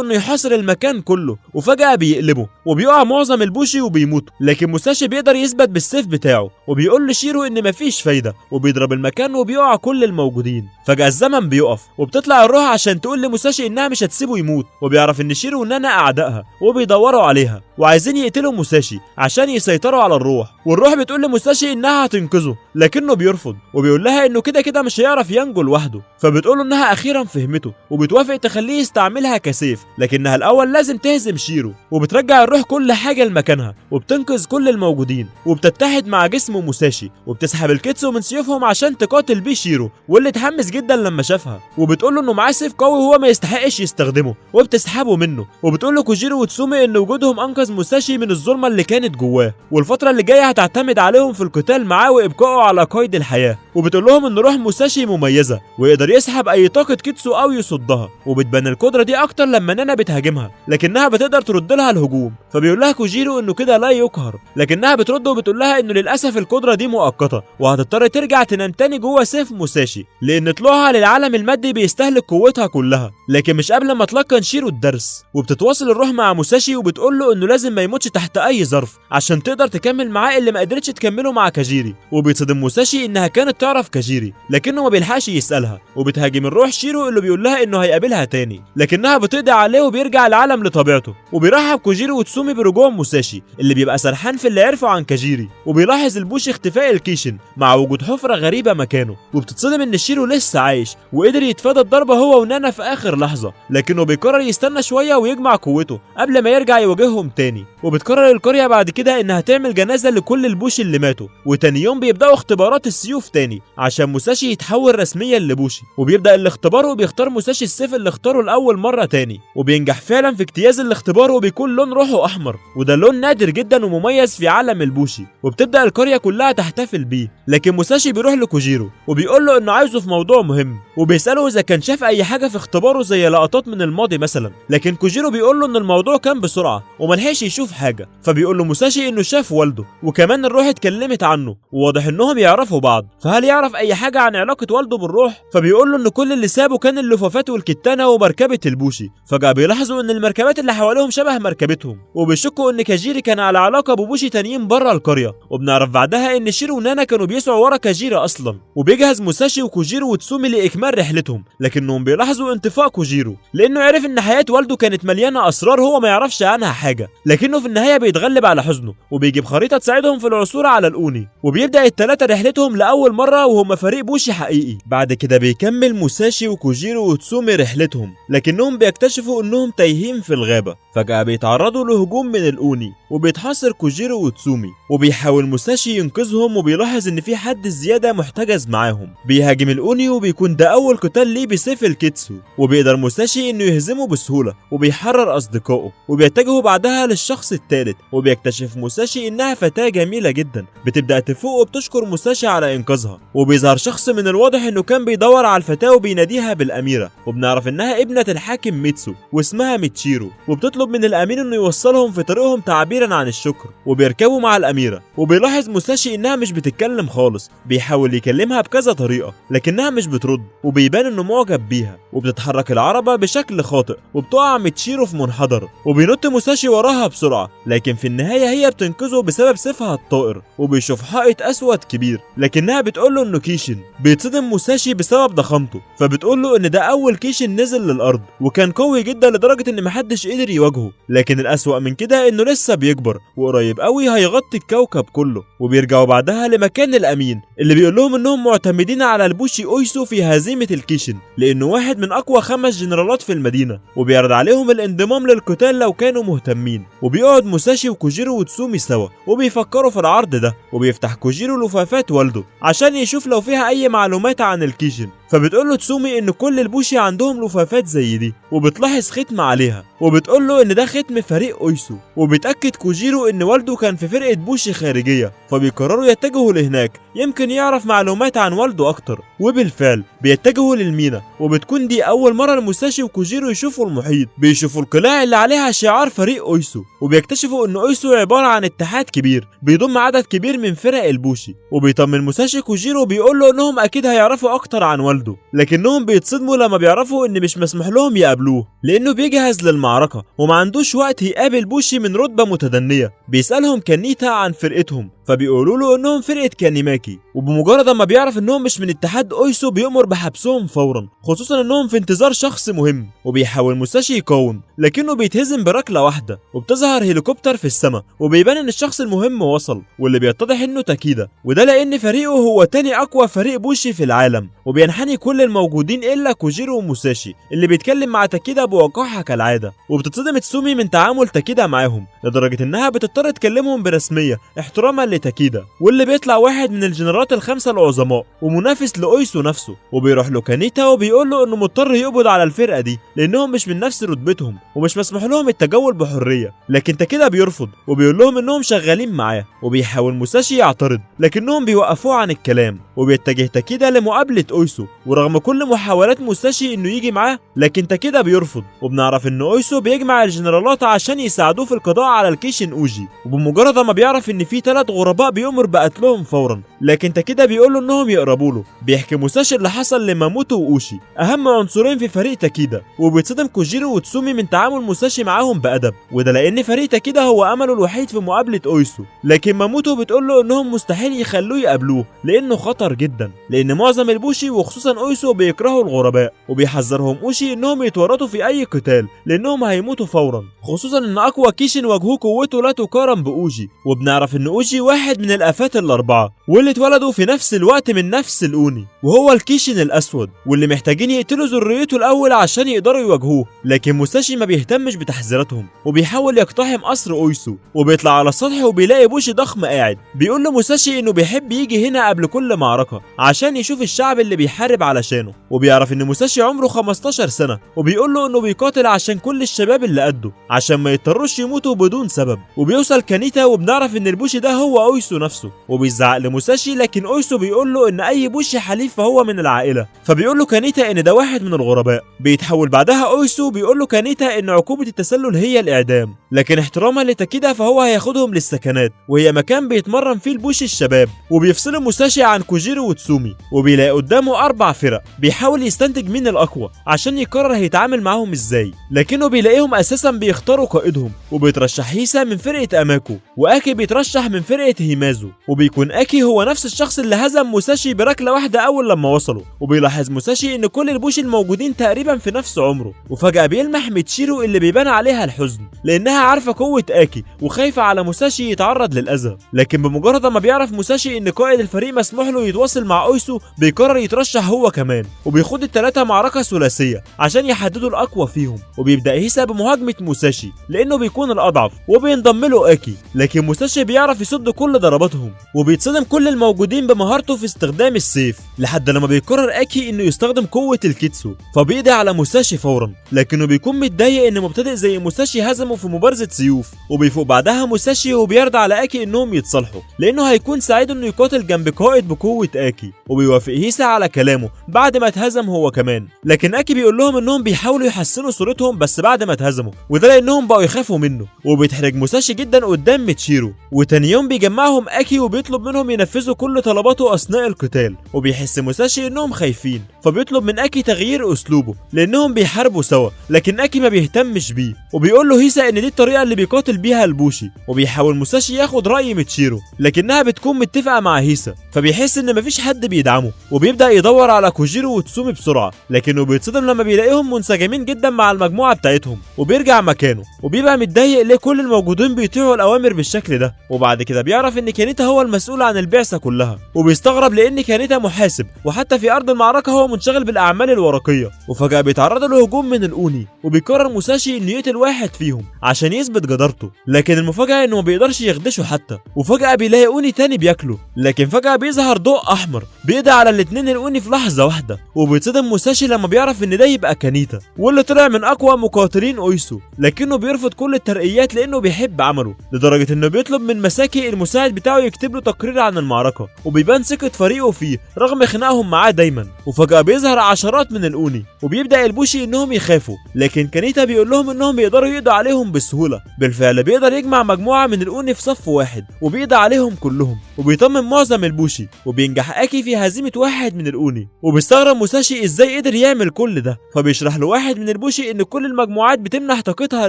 Speaker 1: انه يحاصر المكان كله، وفجاه بيقلبه وبيقع معظم البوشي وبيموت. لكن موساشي بيقدر يثبت بالسيف بتاعه، وبيقول لشيرو ان مفيش فايده، وبيضرب المكان وبيقع كل الموجودين. فجاه الزمن بيقف وبتطلع الروح عشان تقول لموساشي انها مش هتسيبه يموت. وبيعرف ان شيرو ونانا اعدائها وبيدوروا عليها وعايزين يقتلوا موساشي عشان يسيطروا على الروح. والروح بتقول لموساشي انها هتنقذه، لكنه بيرفض وبيقول لها انه كده كده مش هيعرف ينجو لوحده. فبتقول له انها اخيرا فهمته وبتوافق تخليه يستعملها كسيف، لكنها الاول لازم تهزم شيرو. وبترجع الروح كل حاجه لمكانها وبتنقذ كل الموجودين، وبتتحد مع جسم موساشي وبتسحب الكيتسو من سيوفهم عشان تقاتل بيه شيرو، واللي اتحمس جدا لما شافها. وبتقول له انه معاه سيف قوي وهو ما يستحقش يستخدمه، وبتسحبه منه. وبتقول له كوجيرو وتسومي ان وجودهم انقذ موساشي من الظلمه اللي كانت جواه، والفتره اللي جايه هتعتمد عليهم في القتال معاه وابقائه على قيد الحياه. وبتقول لهم ان روح موساشي مميزه ويقدر يسحب اي طاقه كيتسو او يصدها. وبتبان القدره دي اكتر لما نانا بتهاجمها، لكنها بتقدر ترد لها الهجوم. فبيقول لها كوجيرو انه كده لا يقهر، لكنها بترد وبتقول لها انه للاسف القدره دي مؤقته وهتضطر ترجع تنام تاني جوه سيف موساشي، لان طلوعها للعالم المادي بيستهلك قوتها كلها، لكن مش قبل ما تلقن شيرو الدرس. وبتتواصل الروح مع موساشي وبتقول له انه لازم ما يموتش تحت اي ظرف عشان تقدر تكمل معاه اللي ما قدرتش تكمله مع كاجيري. وبيتصدم موساشي انها كانت تعرف كاجيري لكنه ما بيلحقش يسالها. وبتهاجم الروح شيرو اللي بيقول لها انه هيقابلها تاني، لكنها بتقضي عليه وبيرجع العالم لطبيعته. وبيرحب كوجيرو وتسومي برجوع موساشي اللي بيبقى سرحان في اللي عرفه عن كاجيري. وبيلاحظ البوشي اختفاء الكيشن مع وجود حفره غريبه مكانه. وبتتصدم ان شيرو لسه عايش وقدر يتفادى الضربه هو ونانا في اخر لحظه، لكنه بيقرر يستنى شويه ويجمع قوته قبل ما يرجع يواجههم تاني. وبتقرر القريه بعد كده انها تعمل جنازه لكل البوشي اللي ماتوا، وتاني يوم بيبداوا اختبارات السيوف تاني عشان موساشي يتحول رسميا لبوشي. وبيبدا الاختبار وبيختار موساشي السيف اللي اختاره لاول مره تاني، وبينجح فعلا في اجتياز الاختبار وبيكون لون روحه احمر، وده لون نادر جدا ومميز في عالم البوشي. وبتبدا القريه كلها تحتفل بيه، لكن موساشي بيروح لكوجيرو وبيقول له انه عايزه في موضوع مهم، وبيساله اذا كان شاف اي حاجه في اختباره زي لقطات من الماضي مثلا. لكن كوجيرو بيقول له ان الموضوع كان بسرعه وملحقش يشوف حاجه. فبيقول له موساشي انه شاف والده وكمان الروح اتكلمت عنه، وواضح انهم يعرفوا بعض. فهل يعرف اي حاجه عن علاقه والده بالروح؟ فبيقول له ان كل اللي سابه كان اللفافات والكتانه ومركبه البوشي. فجاه بيلاحظوا ان المركبات اللي حواليهم شبه مركبتهم، وبيشكوا ان كاجيري كان على علاقه ببوشي تانيين بره القريه. وبنعرف بعدها ان شيرو ونانا كانوا بيسعوا ورا كاجيري اصلا. وبيجهز موساشي وكوجيرو وتسومي لاكمال رحلتهم، لكنهم بيلاحظوا انطفاء كوجيرو لانه عرف ان حياه والده كانت مليانه اسرار هو ما يعرفش عنها حاجه. لكنه في النهايه بيتغلب على حزنه وبيجيب خريطه تساعدهم في العثور على الاوني. وبيبدا الثلاثه رحلتهم لاول مره وهم فريق بوشي حقيقي. بعد كده بيكمل موساشي وكوجيرو وتسومي رحلتهم، لكنهم بيكتشفوا انهم تايهين في الغابه. فجاه بيتعرضوا لهجوم من الاوني وبيتحاصر كوجيرو وتسومي، وبيحاول موساشي ينقذهم وبيلاحظ ان في حد زياده محتجز معاهم. بيهاجم الاوني وبيكون ده اول قتال ليه بسيف الكيتسو، وبيقدر موساشي انه يهزمه بسهوله وبيحرر اصدقائه. وبيتجهوا بعدها للشخص الثالث، وبيكتشف موساشي انها فتاه جميله جدا بتبدا تفوق وبتشكر موساشي على انقاذها. وبيظهر شخص من الواضح انه كان بيدور على الفتاه وبيناديها بالاميره، وبنعرف انها ابنه الحاكم ميتسو واسمها ميتشيرو. وبتطلب وبيطلب من الامين انه يوصلهم في طريقهم تعبيرا عن الشكر، وبيركبوا مع الاميره. وبيلاحظ موساشي انها مش بتتكلم خالص، بيحاول يكلمها بكذا طريقه لكنها مش بترد، وبيبان انه معجب بيها. وبتتحرك العربه بشكل خاطئ وبتقع ميتشيرو في منحدر، وبينط موساشي وراها بسرعه، لكن في النهايه هي بتنقذه بسبب سيفها الطائر. وبيشوف حائط اسود كبير لكنها بتقول له انه كيشن. بيتصدم موساشي بسبب ضخامته، فبتقول له ان ده اول كيشن نزل للارض وكان قوي جدا لدرجه ان محدش قدر يواجهه، لكن الاسوأ من كده انه لسه بيكبر وقريب قوي هيغطي الكوكب كله. وبيرجعوا بعدها لمكان الامين اللي بيقول لهم انهم معتمدين على البوشي اويسو في هزيمه الكيشن، لانه واحد من اقوى 5 جنرالات في المدينه، وبيعرض عليهم الانضمام للقتال لو كانوا مهتمين. وبيقعد موساشي وكوجيرو وتسومي سوا وبيفكروا في العرض ده، وبيفتح كوجيرو لفافات والده عشان يشوف لو فيها اي معلومات عن الكيشن. فبتقول له تسومي ان كل البوشي عندهم لفافات زي دي، وبتلاحظ ختم عليها، وبتقول له ان ده ختم فريق اويسو. وبيتاكد كوجيرو ان والده كان في فرقه بوشي خارجيه، فبيقرروا يتجهوا لهناك يمكن يعرف معلومات عن والده اكتر. وبالفعل بيتجهوا للمينا، وبتكون دي اول مره الموساشي وكوجيرو يشوفوا المحيط. بيشوفوا القلاع اللي عليها شعار فريق اويسو، وبيكتشفوا ان اويسو عباره عن اتحاد كبير بيضم عدد كبير من فرق البوشي. وبيطمن موساشي كوجيرو بيقول له انهم اكيد هيعرفوا اكتر عن والده، لكنهم بيتصدموا لما بيعرفوا ان مش مسموح لهم يقابلوه لانه بيجهز للمعركه وما عندوش وقت يقابل بوشي من رتبه متدنيه. بيسالهم كانيتا عن فرقتهم، فبيقولوا له انهم فرقه كانيماكي. وبمجرد ما بيعرف انهم مش من اتحاد اويسو بيأمر بحبسهم فورا، خصوصا انهم في انتظار شخص مهم. وبيحاول موساشي يقاوم لكنه بيتهزم بركله واحده، وبتظهر هليكوبتر في السماء وبيبان ان الشخص المهم وصل، واللي بيتضح انه تاكيدا، وده لان فريقه هو تاني اقوى فريق بوشي في العالم. وبينحني كل الموجودين الا كوجيرو وموساشي اللي بيتكلم مع تاكيدا بوقاحه كالعاده. وبتتصدم تسومي من تعامل تاكيدا معاهم لدرجه انها بتضطر تكلمهم برسميه احتراما لتاكيدا، واللي بيطلع واحد من الجنرالات الخمسه العظماء ومنافس لاويسو نفسه. وبيروح له كانيتا وبيقول له انه مضطر يقبض على الفرقه دي لانهم مش من نفس رتبتهم ومش مسموح لهم التجول بحريه، لكن تاكيدا بيرفض وبيقول لهم انهم شغالين معاه. وبيحاول موساشي يعترض لكنهم بيوقفوه عن الكلام، وبيتجه تاكيدا لمقابله اويسو. ورغم كل محاولات موساشي انه يجي معاه لكن تاكيدا بيرفض. وبنعرف ان اويسو بيجمع الجنرالات عشان يساعدوه في القضاء على الكيشن اوجي، وبمجرد ما بيعرف ان في 3 غرباء بيأمر بقتلهم فورا، لكن تاكيدا بيقول له انهم يقربوا له. بيحكي موساشي اللي حصل لماموتو واوشي اهم عنصرين في فريق تاكيدا، وبيتصدم كوجيرو وتسومي من تعامل موساشي معاهم بأدب، وده لان فريق تاكيدا هو امله الوحيد في مقابله اويسو. لكن ماموتو بتقول له انهم مستحيل يخلوه يقابلوه لانه خطر جدا، لان معظم البوشي وخصوصا اويسو بيكرهوا الغرباء. وبيحذرهم اوشي انهم يتورطوا في اي قتال لانهم هيموتوا فورا، خصوصا ان اقوى كيشن واجهوه قوته لا تقارن باوجي. وبنعرف ان اوجي واحد من الافات الاربعه واللي اتولدوا في نفس الوقت من نفس الاوني، وهو الكيشن الاسود، واللي محتاجين يقتلوا ذريته الاول عشان يقدروا يواجهوه. لكن موساشي ما بيهتمش بتحذيراتهم وبيحاول يقتحم قصر اويسو، وبيطلع على السطح وبيلاقي بوشي ضخم قاعد. بيقول له موساشي انه بيحب يجي هنا قبل كل معركه عشان يشوف الشعب اللي بيحارب علشانه. وبيعرف ان موساشي عمره 15 سنه، وبيقول له انه بيقاتل عشان كل الشباب اللي قده عشان ما يضطروش يموتوا بدون سبب. وبيوصل كانيتا وبنعرف ان البوشي ده هو اويسو نفسه، وبيزعق لموساشي لكن اويسو بيقول له ان اي بوشي حليف فهو من العائله. فبيقول له كانيتا ان ده واحد من الغرباء. بيتحول بعدها اويسو بيقول له كانيتا ان عقوبه التسلل هي الاعدام، لكن احتراما لتاكيدا فهو هياخدهم للسكنات، وهي مكان بيتمرن فيه البوشي الشباب. وبيفصلوا موساشي عن كوجيرو وتسومي، وبيلاقي قدامه 4 فرق بيحاول يستنتج مين الاقوى عشان يقرر هيتعامل معاهم ازاي، لكنه بيلاقيهم اساسا بيختاروا قائدهم. وبيترشح هيسا من فرقه اماكو، واكي بيترشح من فرقه هيمازو. وبيكون اكي هو نفس الشخص اللي هزم موساشي بركله واحده اول لما وصلوا. وبيلاحظ موساشي ان كل البوشي الموجودين تقريبا في نفس عمره. وفجاه بيلمح ميتشيرو اللي بيبان عليها الحزن لانها عارفه قوه اكي وخايفه على موساشي يتعرض للاذى. لكن بمجرد ما بيعرف موساشي ان قائد الفريق مسموح له يتواصل مع اويسو بيقرر يترشح هو كمان. وبيخوض ال3 معركه ثلاثيه عشان يحددوا الاقوى فيهم. وبيبدا هيسا بمهاجمه موساشي لانه بيكون الاضعف، وبينضم له اكي. لكن موساشي بيعرف يصد كل كل ضرباتهم، وبيتصدم كل الموجودين بمهارته في استخدام السيف، لحد لما بيقرر اكي انه يستخدم قوة الكيتسو فبيقضي على موساشي فورا، لكنه بيكون متضايق ان مبتدئ زي موساشي هزمه في مبارزة سيوف. وبيفوق بعدها موساشي وبيرضى على اكي انهم يتصالحوا، لانه هيكون سعيد انه يقاتل جنب قائد بقوة اكي. وبيوافق هيسا على كلامه بعد ما اتهزم هو كمان، لكن اكي بيقول لهم انهم بيحاولوا يحسنوا صورتهم بس بعد ما اتهزموا، وده لانهم بقوا يخافوا منه. وبيتحرج موساشي جدا قدام ميتشيرو، وتاني يوم بيجمعهم اكي وبيطلب منهم ينفذوا كل طلباته اثناء القتال. وبيحس موساشي انهم خايفين، فبيطلب من اكي تغيير اسلوبه لانهم بيحاربوا سوا، لكن اكي ما بيهتمش بيه، وبيقول له هيسا ان دي الطريقه اللي بيقاتل بيها البوشي. وبيحاول موساشي ياخد راي ميتشيرو، لكنها بتكون متفقه مع هيسا، فبيحس ان مفيش حد بيدعمه، وبيبدا يدور على كوجيرو وتسومي بسرعه، لكنه بيتصدم لما بيلاقيهم منسجمين جدا مع المجموعه بتاعتهم. وبيرجع مكانه وبيبقى متضايق ليه كل الموجودين بيطيعوا الاوامر بالشكل ده. وبعد كده بيعرف ان كانيتا هو المسؤول عن البعثه كلها، وبيستغرب لان كانيتا محاسب، وحتى في ارض المعركه هو منشغل بالاعمال الورقيه. وفجاه بيتعرض لهجوم من الاوني، وبيقرر موساشي انه يقتل واحد فيهم عشان يثبت جدارته، لكن المفاجاه انه ما بيقدرش يخدشه حتى. وفجاه بيلاقي اوني تاني بياكله، لكن فجاه بيظهر ضوء احمر بيقضي على الاتنين الاوني في لحظه واحده. وبيتصدم موساشي لما بيعرف ان ده يبقى كانيتا، واللي طلع من اقوى مقاتلين اويسو، لكنه بيرفض كل الترقيات لانه بيحب عمله، لدرجه انه بيطلب من مساكي المساعد بتاعه يكتب له تقرير عن المعركه. وبيبان ثقه فريقه فيه رغم خناقهم معاه دايما. وفجاه بيظهر عشرات من الاوني، وبيبدا البوشي انهم يخافوا، لكن كانيتا بيقول لهم انهم يقدروا يقضوا عليهم بسهوله. بالفعل بيقدر يجمع مجموعه من الاوني في صف واحد وبيقضي عليهم كلهم، وبيطمن معظم البوشي. وبينجح اكي في هزيمه واحد من الاوني، وبيستغرب موساشي ازاي قدر يعمل كل ده، فبيشرح له واحد من البوشي ان كل المجموعات بتمنح طاقتها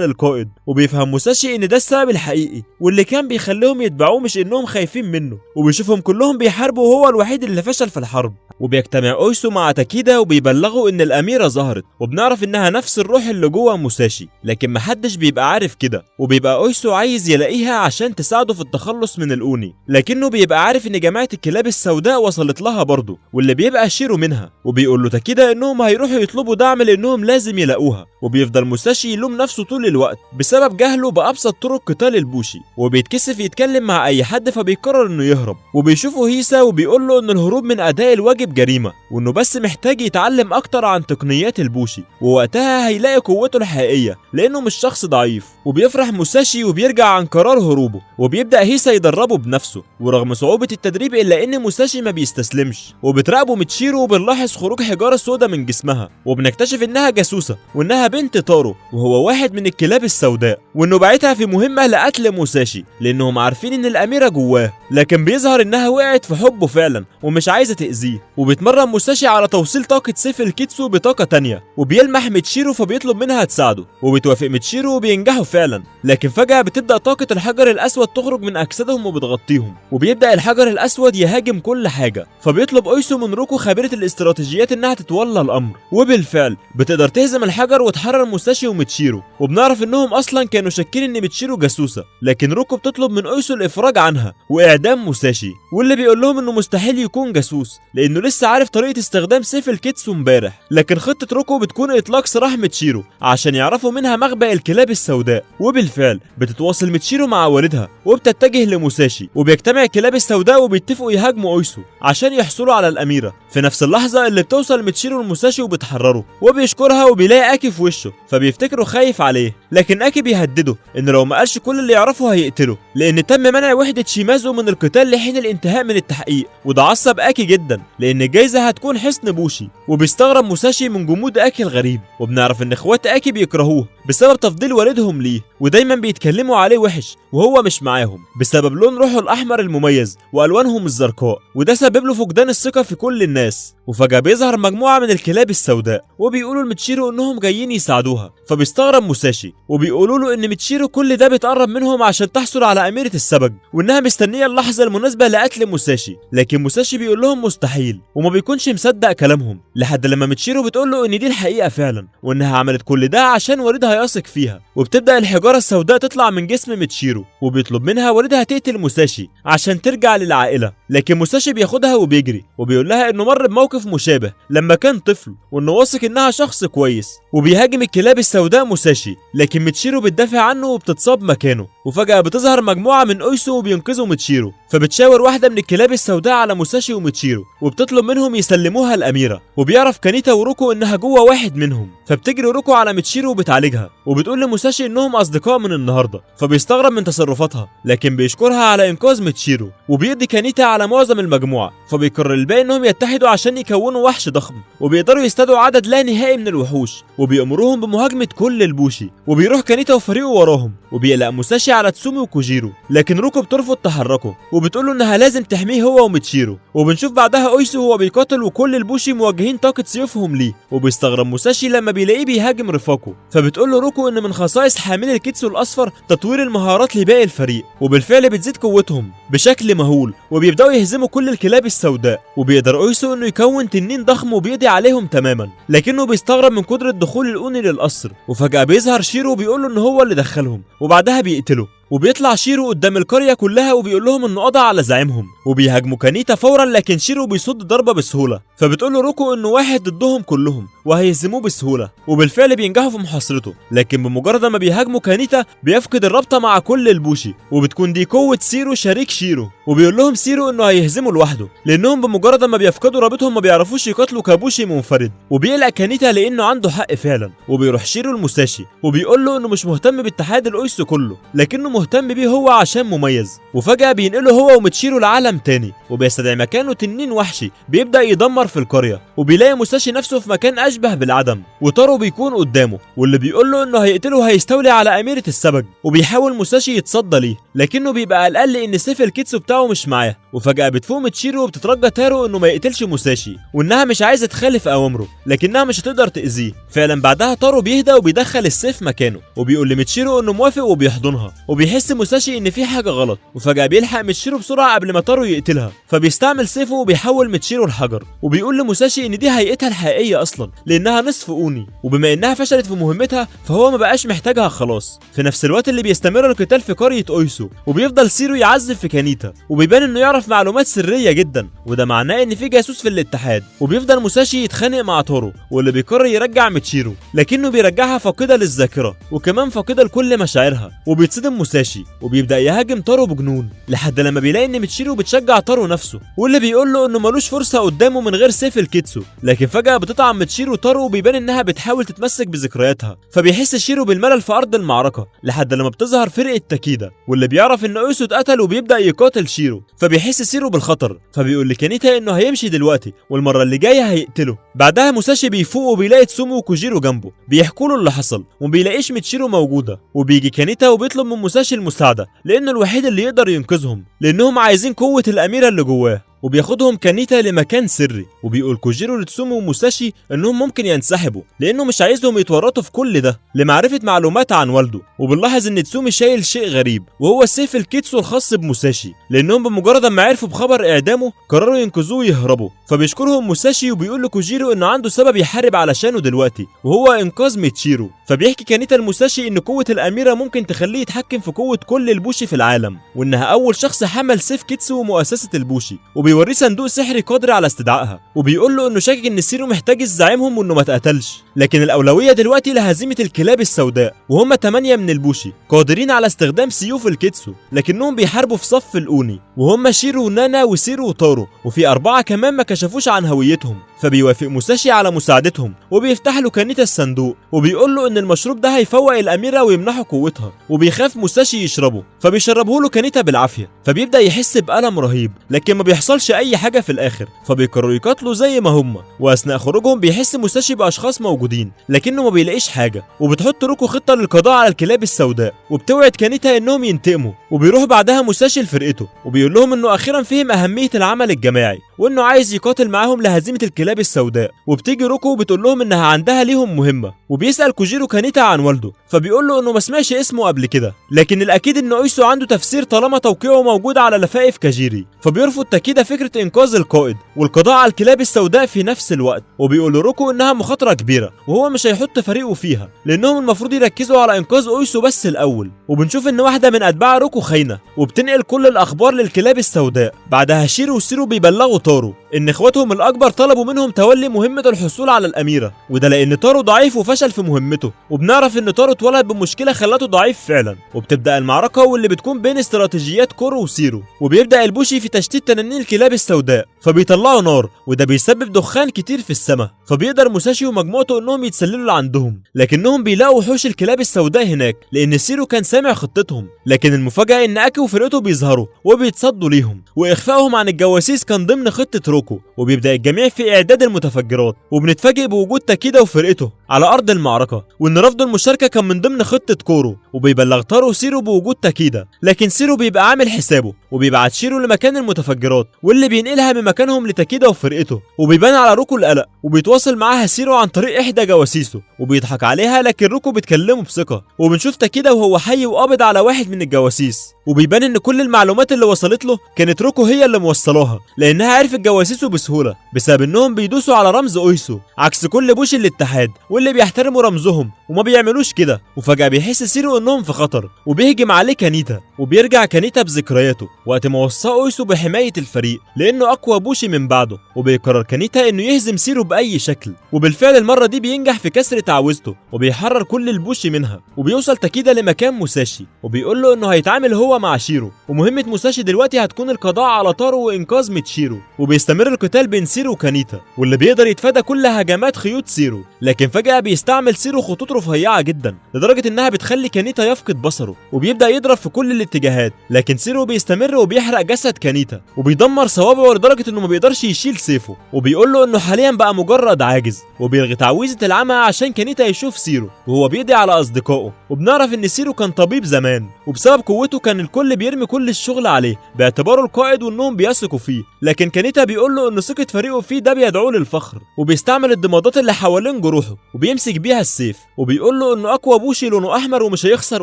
Speaker 1: للقائد. وبيفهم موساشي ان ده السبب الحقيقي واللي كان بيخليهم يتبعوه، مش انهم خايفين منه. وبيشوفهم كلهم بيحاربوا وهو الوحيد اللي فشل في الحرب. وبيجتمع اويسو مع تاكيدا وبيبلغوا ان الاميره ظهرت، وبنعرف انها نفس الروح اللي جوه موساشي، لكن محدش بيبقى عارف كده. وبيبقى اويسو عايز يلاقيها عشان تساعده في التخلص من الاوني، لكنه بيبقى عارف ان جماعه الكلاب السوداء وصلت لها برضه، واللي بيبقى شيرو منها. وبيقول له تاكيدا انهم هيروحوا يطلبوا دعم لانهم لازم يلاقوها. وبيفضل موساشي يلوم نفسه طول الوقت بسبب جهله بابسط طرق قتال البوشي، وبيتكسف يتكلم مع اي حد، فبيقرر انه يهرب. وبيشوفه هيسا وبيقول له ان الهروب من اداء الواجب جريمه، وانه بس محتاج يتعلم اكتر عن تقنيات البوشي، ووقتها هيلاقي قوته الحقيقيه لانه مش شخص ضعيف. وبيفرح موساشي وبيرجع عن قرار هروبه، وبيبدا هيسا يدربه بنفسه، ورغم صعوبه التدريب الا ان موساشي ما بيستسلمش. وبتراقبه ميتشيرو وبنلاحظ خروج حجاره سودا من جسمها، وبنكتشف انها جاسوسه، وانها بنت تارو وهو واحد من الكلاب السوداء، وانه باعتها في مهمه لقتل موساشي لانهم عارفين ان الاميره جواه. لكن بيظهر انها وقعت في حبه فعلا ومش عايزه تاذيه. وبيتمرن موساشي على توصيل طاقه سيف الكيتسو بطاقه تانية، وبيلمح ميتشيرو فبيطلب منها تساعده، وبتوافق ميتشيرو وبينجحوا فعلا. لكن فجاه بتبدا طاقه الحجر الاسود تخرج من اجسادهم وبتغطيهم، وبيبدا الحجر الاسود يهاجم كل حاجه. فبيطلب اويسو من روكو خبيره الاستراتيجيات انها تتولى الامر، وبالفعل بتقدر تهزم الحجر وتحرر موساشي وميتشيرو. وبنعرف انهم اصلا كانوا شاكين ان ميتشيرو جاسوسه، لكن روكو بتطلب من اويسو الافراج عنها واعدام موساشي، واللي بيقول لهم انه مستحيل يكون جاسوس لانه لسه عارف طريقه استخدام سيف الكيتسو امبارح. لكن خطه روكو بتكون اطلاق سراح ميتشيرو عشان يعرفوا منها مخبأ الكلاب السوداء. وبالفعل بتتواصل ميتشيرو مع والدها وبتتجه لموساشي، وبيجتمع الكلاب السوداء وبيتفقوا يهاجموا اويسو عشان يحصلوا على الاميره. في نفس اللحظه اللي بتوصل ميتشيرو لموساشي وبتحرره، وبيشكرها وبيلاقي اكي في وشه، فبيفتكروا خايف عليه. لكن اكي بيهدده ان لو ما قالش كل اللي يعرفه هيقتله، لان تم منع وحده شيمازو من القتال لحين الانتهاء من التحقيق. وده عصب اكي جدا لان الجايزه هتكون حصن بوشي. وبيستغرب موساشي من جمود اكي الغريب، وبنعرف ان اخوات اكي بيكرهوه بسبب تفضيل والدهم ليه، ودايما بيتكلموا عليه وحش وهو مش معاهم بسبب لون روحه الاحمر المميز والوانهم الزرقاء، وده سبب له فقدان الثقه في كل الناس. وفجاه بيظهر مجموعه من الكلاب السوداء وبيقولوا لميتشيرو انهم جايين يساعدوها، فبيستغرب موساشي وبيقولوا له ان ميتشيرو كل ده بتقرب منهم عشان تحصل على اميره السبج، وانها مستنيه اللحظه المناسبه لقتل موساشي. لكن موساشي بيقول لهم مستحيل، وما بيكونش مصدق كلامهم، لحد لما ميتشيرو بتقول له ان دي الحقيقه فعلا، وانها عملت كل ده عشان والدها يثق فيها. وبتبدا الحجاره السوداء تطلع من جسم ميتشيرو، وبيطلب منها والدها تقتل موساشي عشان ترجع للعائله. لكن موساشي بياخدها وبيجري، وبيقول لها انه مر بموقف مشابه لما كان طفل، وانه واثق انها شخص كويس. وبيهاجم الكلاب السوداء موساشي، لكن ميتشيرو بتدافع عنه وبتتصاب مكانه. وفجأة بتظهر مجموعة من اويسو وبينقذوا ميتشيرو، فبتشاور واحدة من الكلاب السوداء على موساشي وميتشيرو وبتطلب منهم يسلموها الأميرة. وبيعرف كانيتا وروكو انها جوه واحد منهم، فبتجري روكو على ميتشيرو وبتعالجها، وبتقول لموساشي انهم اصدقاء من النهارده، فبيستغرب من تصرفاتها لكن بيشكرها على انقاذ ميتشيرو. وبيقضي كانيتا على معظم المجموعة، فبيقرر الباقي انهم يتحدوا عشان يكونوا وحش ضخم، وبيقدروا يستدعوا عدد لا نهائي من الوحوش، وبيأمروهم بمهاجمة كل البوشي. وبيروح كانيتا وفريقه وراهم، وبيقلق موساشي على تسومي وكوجيرو، لكن روكو بترفض تحركه وبتقوله انها لازم تحميه هو وميتشيرو. وبنشوف بعدها اويسو وهو بيقاتل وكل البوشي موجهين طاقة سيوفهم ليه، وبيستغرب موساشي لما بيلاقيه بيهاجم رفاقه، فبتقول له روكو ان من خصائص حامل الكيتسو الاصفر تطوير المهارات لباقي الفريق، وبالفعل بتزيد قوتهم بشكل مهول، وبيبداوا يهزموا كل الكلاب السوداء. وبيقدر اويسو انه يكون تنين ضخم وبيقضي عليهم تماما، لكنه بيستغرب من قدرة دخول الاوني للقصر. وفجأة بيظهر شيرو وبيقول له ان هو اللي دخلهم، وبعدها بيقتله. وبيطلع شيرو قدام القرية كلها وبيقول لهم انه قضى على زعيمهم، وبيهاجموا كانيتا فورا، لكن شيرو بيصد ضربة بسهولة، فبتقول له روكو انه واحد ضدهم كلهم وهيهزموه بسهولة. وبالفعل بينجحوا في محاصرته، لكن بمجرد ما بيهاجموا كانيتا بيفقد الرابطة مع كل البوشي، وبتكون دي قوة سيرو شريك شيرو. وبيقول لهم سيرو انه هيهزمه لوحده، لانهم بمجرد ما بيفقدوا رابطهم ما بيعرفوش يقاتلوا كابوشي منفرد. وبيقلق كانيتا لانه عنده حق فعلا، وبيروح شيرو الموساشي وبيقول له انه مش مهتم باتحاد الاويسو كله، لكنه مهتم بيه هو عشان مميز. وفجأة بينقله هو وميتشيرو لعالم تاني، وبيستدعي مكانه تنين وحشي بيبدأ يدمر في القرية. وبيلاقي موساشي نفسه في مكان أشبه بالعدم، وتارو بيكون قدامه واللي بيقول له انه هيقتله هيستولي على أميرة السبج. وبيحاول موساشي يتصدى ليه، لكنه بيبقى قلقان لان سيف الكيتسو بتاعه مش معاه. وفجأة بتفوق ميتشيرو وبتترجى تارو انه ما يقتلش موساشي، وانها مش عايزة تخالف اوامره، لكنها مش هتقدر تأذيه. فعلا بعدها تارو بيهدى وبيدخل السيف مكانه، وبيقول لميتشيرو انه موافق وبيحضنها. وبيحس موساشي ان في حاجة غلط، وفجأة بيلحق ميتشيرو بسرعة قبل ما تارو يقتلها، فبيستعمل سيفه وبيحول ميتشيرو الحجر. وبيقول لموساشي ان دي هيئتها الحقيقية اصلا، لانها نصف اوني، وبما انها فشلت في مهمتها فهو ما بقاش محتاجها خلاص. في نفس الوقت اللي بيستمر القتال في قرية اويسو، وبيفضل سيرو يعذب في كانيتا، وبيبان انه يعرف معلومات سرية جدا، وده معناه ان في جاسوس في الاتحاد. وبيفضل موساشي يتخانق مع تارو، واللي بيقرر يرجع ميتشيرو، لكنه بيرجعها فاقدة للذاكرة وكمان فاقدة لكل مشاعرها. وبيتصدم موساشي وبيبدأ يهاجم تارو بجنون، لحد لما بيلاقي ان ميتشيرو بتشجع تارو نفسه، واللي بيقول له انه ملوش فرصة قدامه من غير سيف الكيتسو. لكن فجأة بتطعم ميتشيرو تارو وبيبان انها بتحاول تتمسك بذكرياتها، فبيحس شيرو بالملل في ارض المعركة، لحد لما بتظهر فرقة تاكيدا، واللي بيعرف ان اويسو اتقتل وبيبدأ يقاتل شيرو. فبيحس سيرو بالخطر، فبيقول لكانيتا انه هيمشي دلوقتي والمرة اللي جاية هيقتله. بعدها موساشي بيفوق وبيلاقي تسومو وكوجيرو جنبه بيحكوا له اللي حصل، ومبيلاقيش ميتشيرو موجودة. وبيجي كانيتا وبيطلب من موساشي المساعدة، لانه الوحيد اللي يقدر ينقذهم، لانهم عايزين قوة الاميرة اللي جواه. وبياخدهم كانيتا لمكان سري، وبيقول كوجيرو لتسومو وموساشي انهم ممكن ينسحبوا لانه مش عايزهم يتورطوا في كل ده لمعرفة معلومات عن والده. وبنلاحظ ان تسومي شايل شيء غريب، وهو سيف الكيتسو الخاص بموساشي، لانهم بمجرد ما عرفوا بخبر اعدامه قرروا ينقذوه ويهربوا. فبيشكرهم موساشي وبيقول لكوجيرو انه عنده سبب يحارب علشانه دلوقتي، وهو انقاذ ميتشيرو. فبيحكي كانيتا لموساشي ان قوة الاميرة ممكن تخليه يتحكم في قوة كل البوشي في العالم، وانها اول شخص حمل سيف كيتسو ومؤسسة البوشي، وبيوريه صندوق سحري قادر على استدعائها. وبيقول له انه شاكك ان سيرو محتاج زعيمهم وانه ما اتقتلش، لكن الاولويه دلوقتي لهزيمه الكلاب السوداء، وهم 8 من البوشي قادرين على استخدام سيوف الكيتسو، لكنهم بيحاربوا في صف الاوني، وهم شيرو ونانا وسيرو وتارو، وفي 4 كمان ما كشفوش عن هويتهم. فبيوافق موساشي على مساعدتهم، وبيفتح له كانيتا الصندوق، وبيقول له ان المشروب ده هيفوق الاميره ويمنحه قوتها، وبيخاف موساشي يشربه، فبيشربه له كانيتا بالعافيه. فبيبدا يحس بألم رهيب، لكن ما بيحصلش اي حاجه في الاخر، فبيقرروا يقاتلوا زي ما هم. واثناء خروجهم بيحس موساشي باشخاص موجودين، لكنه ما بيلاقيش حاجه. وبتحط روكو خطه للقضاء على الكلاب السوداء، وبتوعد كانيتا انهم ينتقموا. وبيروح بعدها موساشي لفرقته، وبيقول لهم انه اخيرا فهم اهميه العمل الجماعي، وانه عايز يقاتل معاهم لهزيمه الكلاب السوداء. وبتيجي روكو وبتقول لهم انها عندها ليهم مهمه، وبيسال كوجيرو كانيتا عن والده، فبيقول له انه ما سمعش اسمه قبل كده، لكن الاكيد ان اويسو عنده تفسير طالما توقيعه موجود على لفائف كاجيري. فبيرفض تاكيدا فكره انقاذ القائد والقضاء على الكلاب السوداء في نفس الوقت، وبيقول لروكو انها مخاطره كبيره وهو مش هيحط فريقه فيها لانهم المفروض يركزوا على انقاذ اويسو بس الاول. وبنشوف ان واحده من اتباع روكو خاينه وبتنقل كل الاخبار للكلاب السوداء. بعدها شيرو وسيرو بيبلغوا تارو ان اخواتهم الاكبر طلبوا منهم تولي مهمه الحصول على الاميره، وده لان تارو ضعيف وفشل في مهمته. وبنعرف ان تارو اتولد بمشكله خلته ضعيف فعلا. وبتبدا المعركه واللي بتكون بين استراتيجيات كورو وسيرو، وبيبدا البوشي في تشتيت تنانين الكلاب السوداء، فبيطلعوا نار وده بيسبب دخان كتير في السماء. فبيقدر موساشي ومجموعته انهم يتسللوا لعندهم، لكنهم بيلاقوا وحوش الكلاب السوداء هناك لان سيرو كان سامع خطتهم. لكن المفاجاه ان اكي وفرقته بيظهروا وبيتصدوا ليهم، واخفائهم عن الجواسيس كان ضمن خطه روكو. وبيبدا الجميع في اعداد المتفجرات، وبنتفاجئ بوجود تاكيدا وفرقته على ارض المعركه، وان رفض المشاركه كان من ضمن خطه كورو. وبيبلغ تارو سيرو بوجود تاكيدا، لكن سيرو بيبقى عامل حسابه وبيبعت شيرو لمكان المتفجرات واللي بينقلها من مكانهم لتاكيدا وفرقته. وبيبان على روكو القلق، وبيتواصل معاها سيرو عن طريق احدى جواسيسه وبيضحك عليها، لكن روكو بتكلمه بثقه. وبنشوف تاكيدا وهو حي وقابض على واحد من الجواسيس، وبيبان ان كل المعلومات اللي وصلت له كانت روكو هي اللي موصلاها، لانها عرفت جواسيسه بسهوله بسبب انهم بيدوسوا على رمز اويسو عكس كل بوشي الاتحاد واللي بيحترموا رمزهم وما بيعملوش كده. وفجاه بيحس سيرو انهم في خطر وبيهجم عليه كانيتا، وبيرجع كانيتا بذكرياته وقت ما وصى اويسو بحمايه الفريق لانه اقوى بوشي من بعده. وبيقرر كانيتا انه يهزم سيرو باي شكل، وبالفعل المره دي بينجح في كسر تعويذته وبيحرر كل البوشي منها. وبيوصل تاكيدا لمكان موساشي وبيقول له انه هيتعامل هو مع شيرو، ومهمه موساشي دلوقتي هتكون القضاء على تارو وانقاذ ميتشيرو. وبيستمر القتال بين سيرو وكانيتا، واللي بيقدر يتفادى كل هجمات خيوط سيرو، لكن فجاه بيستعمل سيرو خطوط رفيعه جدا لدرجه انها بتخلي كانيتا يفقد بصره، وبيبدا يضرب في كل الاتجاهات. لكن سيرو بيستمر وبيحرق جسد كانيتا وبيدمر صوابعه لدرجه انه ما بيقدرش يشيل سيفه، وبيقول له انه حاليا بقى مجرد عاجز. وبيلغي تعويذه العمى عشان كانيتا يشوف سيرو وهو بيقضي على اصدقائه. وبنعرف ان سيرو كان طبيب زمان، وبسبب قوته كان الكل بيرمي كل الشغل عليه باعتباره القائد وانهم بيثقوا فيه. لكن كانيتا بيقول له ان ثقه فريقه فيه ده بيدعوه للفخر، وبيستعمل الضمادات اللي حوالين جروحه وبيمسك بيها السيف، وبيقول له انه اقوى بوشي لونه احمر ومش هيخسر